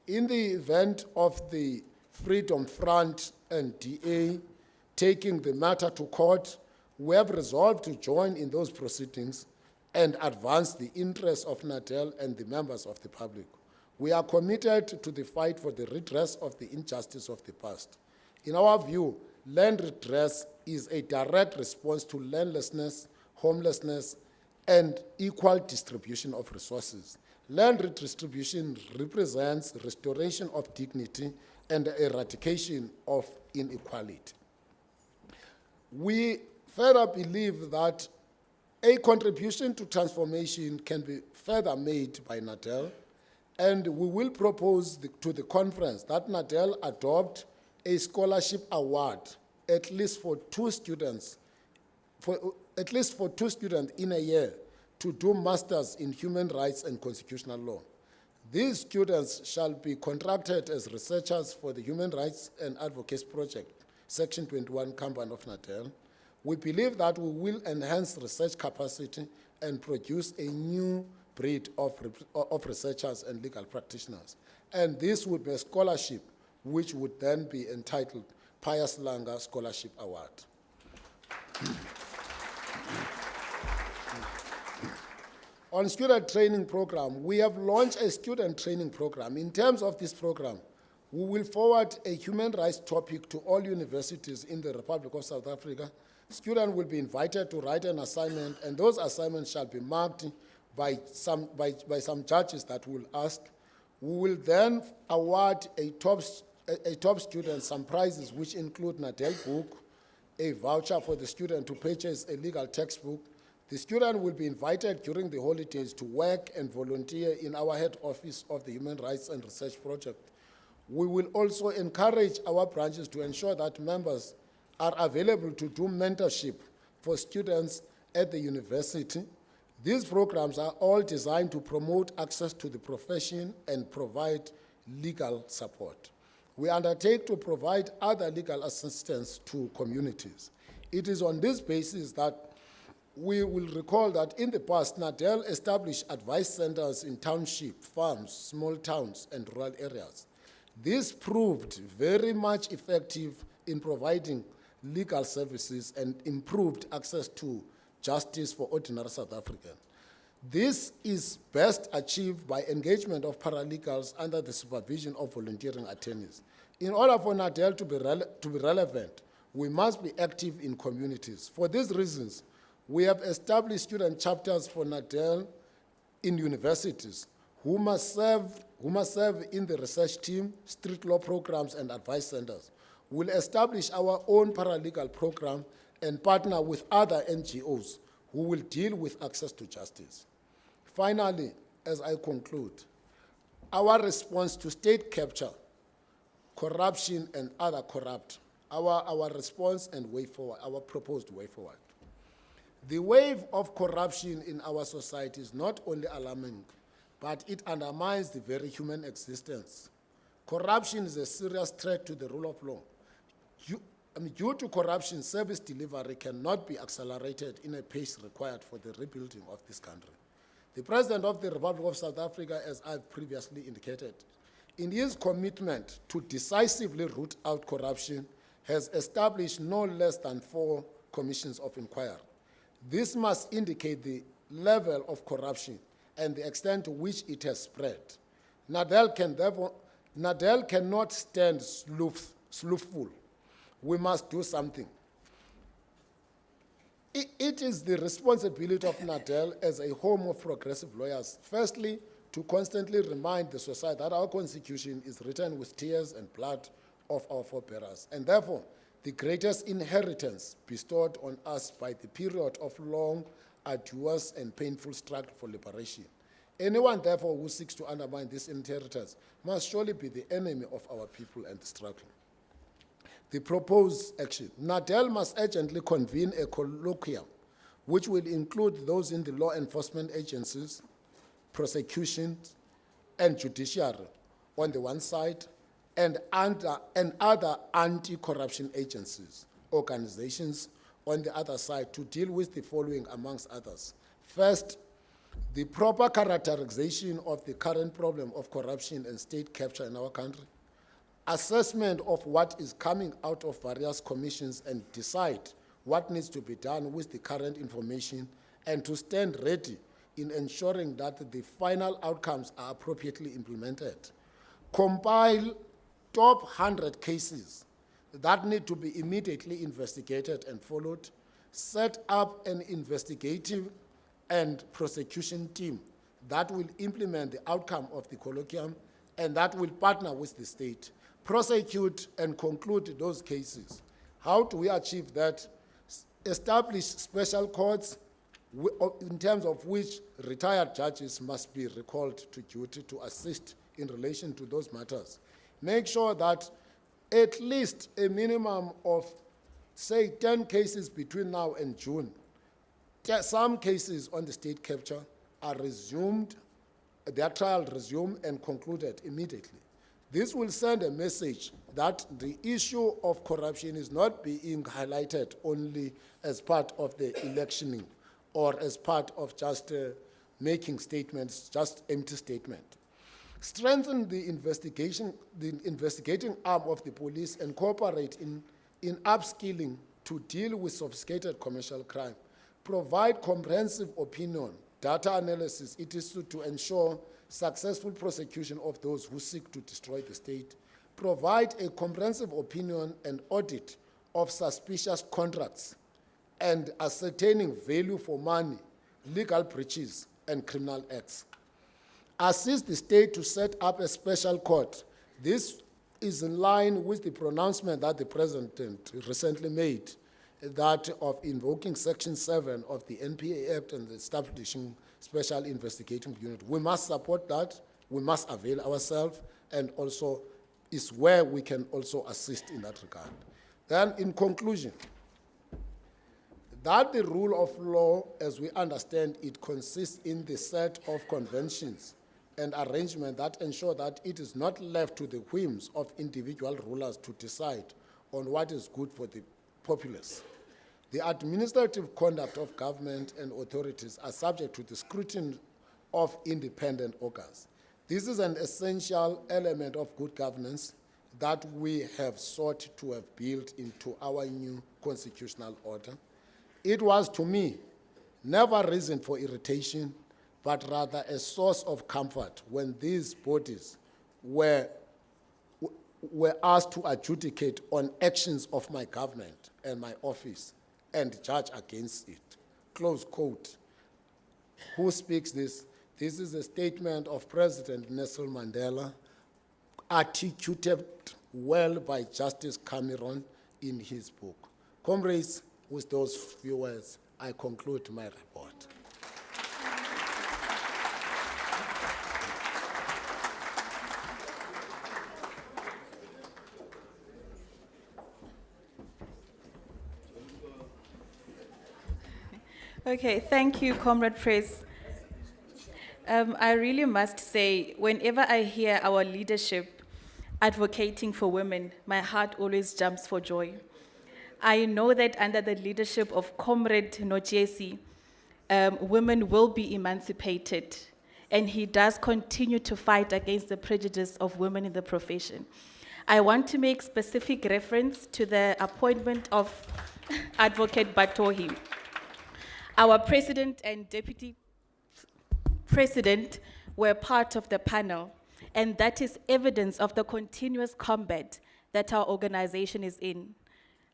In the event of the Freedom Front and DA taking the matter to court, we have resolved to join in those proceedings and advance the interests of NADEL and the members of the public. We are committed to the fight for the redress of the injustice of the past. In our view, land redress is a direct response to landlessness, homelessness, and equal distribution of resources. Land redistribution represents restoration of dignity and eradication of inequality. We further believe that a contribution to transformation can be further made by NADEL, and we will propose to the conference that NADEL adopt a scholarship award at least for two students in a year to do masters in human rights and constitutional law. These students shall be contracted as researchers for the Human Rights and Advocacy Project, Section 21 campaign of NADEL. We believe that we will enhance research capacity and produce a new breed of researchers and legal practitioners. And this would be a scholarship which would then be entitled Pius Langa Scholarship Award. On student training program, we have launched a student training program. In terms of this program, we will forward a human rights topic to all universities in the Republic of South Africa. Students will be invited to write an assignment, and those assignments shall be marked by some judges that will ask. We will then award a top student some prizes, which include NADEL book, a voucher for the student to purchase a legal textbook. The student will be invited during the holidays to work and volunteer in our head office of the Human Rights and Research Project. We will also encourage our branches to ensure that members are available to do mentorship for students at the university. These programs are all designed to promote access to the profession and provide legal support. We undertake to provide other legal assistance to communities. It is on this basis that we will recall that in the past, NADEL established advice centers in township, farms, small towns, and rural areas. This proved very much effective in providing legal services and improved access to justice for ordinary South Africans. This is best achieved by engagement of paralegals under the supervision of volunteering attorneys. In order for NADEL to be relevant, we must be active in communities. For these reasons, we have established student chapters for NADEL in universities who must serve in the research team, street law programs, and advice centers. We'll establish our own paralegal program and partner with other NGOs who will deal with access to justice. Finally, as I conclude, our response to state capture, corruption, and other corrupt, our response and way forward, our proposed way forward. The wave of corruption in our society is not only alarming, but it undermines the very human existence. Corruption is a serious threat to the rule of law. Due to corruption, service delivery cannot be accelerated in a pace required for the rebuilding of this country. The President of the Republic of South Africa, as I've previously indicated, in his commitment to decisively root out corruption, has established no less than 4 commissions of inquiry. This must indicate the level of corruption and the extent to which it has spread. NADEL cannot stand slothful. We must do something. It is the responsibility of NADEL as a home of progressive lawyers, firstly, to constantly remind the society that our Constitution is written with tears and blood of our forebears, and therefore the greatest inheritance bestowed on us by the period of long, arduous, and painful struggle for liberation. Anyone, therefore, who seeks to undermine this inheritance must surely be the enemy of our people and the struggle. The proposed action. NADEL must urgently convene a colloquium which will include those in the law enforcement agencies, prosecution, and judiciary on the one side, and other anti-corruption agencies, organizations on the other side, to deal with the following, amongst others. First, the proper characterization of the current problem of corruption and state capture in our country, assessment of what is coming out of various commissions, and decide what needs to be done with the current information, and to stand ready in ensuring that the final outcomes are appropriately implemented. Compile top 100 cases that need to be immediately investigated and followed. Set up an investigative and prosecution team that will implement the outcome of the colloquium and that will partner with the state. Prosecute and conclude those cases. How do we achieve that? Establish special courts in terms of which retired judges must be recalled to duty to assist in relation to those matters. Make sure that at least a minimum of, say, 10 cases between now and June, some cases on the state capture are resumed, their trial resumed and concluded immediately. This will send a message that the issue of corruption is not being highlighted only as part of the electioning or as part of just making statements, just empty statement. Strengthen the investigating arm of the police and cooperate in upskilling to deal with sophisticated commercial crime. Provide comprehensive opinion, data analysis, to ensure successful prosecution of those who seek to destroy the state. Provide a comprehensive opinion and audit of suspicious contracts and ascertaining value for money, legal breaches, and criminal acts. Assist the state to set up a special court. This is in line with the pronouncement that the President recently made, that of invoking Section 7 of the NPA Act and establishing special investigating unit. We must support that. We must avail ourselves, and also is where we can also assist in that regard. Then, in conclusion, that the rule of law, as we understand it, consists in the set of conventions and arrangements that ensure that it is not left to the whims of individual rulers to decide on what is good for the populace. The administrative conduct of government and authorities are subject to the scrutiny of independent organs. This is an essential element of good governance that we have sought to have built into our new constitutional order. It was, to me, never a reason for irritation, but rather a source of comfort when these bodies were asked to adjudicate on actions of my government and my office and judge against it. Close quote. Who speaks this? This is a statement of President Nelson Mandela, articulated well by Justice Cameron in his book. Comrades, with those few words, I conclude my report. Okay, thank you, Comrade Press. I really must say, whenever I hear our leadership advocating for women, my heart always jumps for joy. I know that under the leadership of Comrade Nochesi, women will be emancipated, and he does continue to fight against the prejudice of women in the profession. I want to make specific reference to the appointment of Advocate Batohi. Our president and deputy president were part of the panel, and that is evidence of the continuous combat that our organization is in.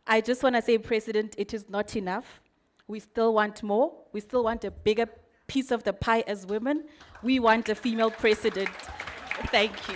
I just want to say, President, it is not enough. We still want more. We still want a bigger piece of the pie as women. We want a female president. Thank you.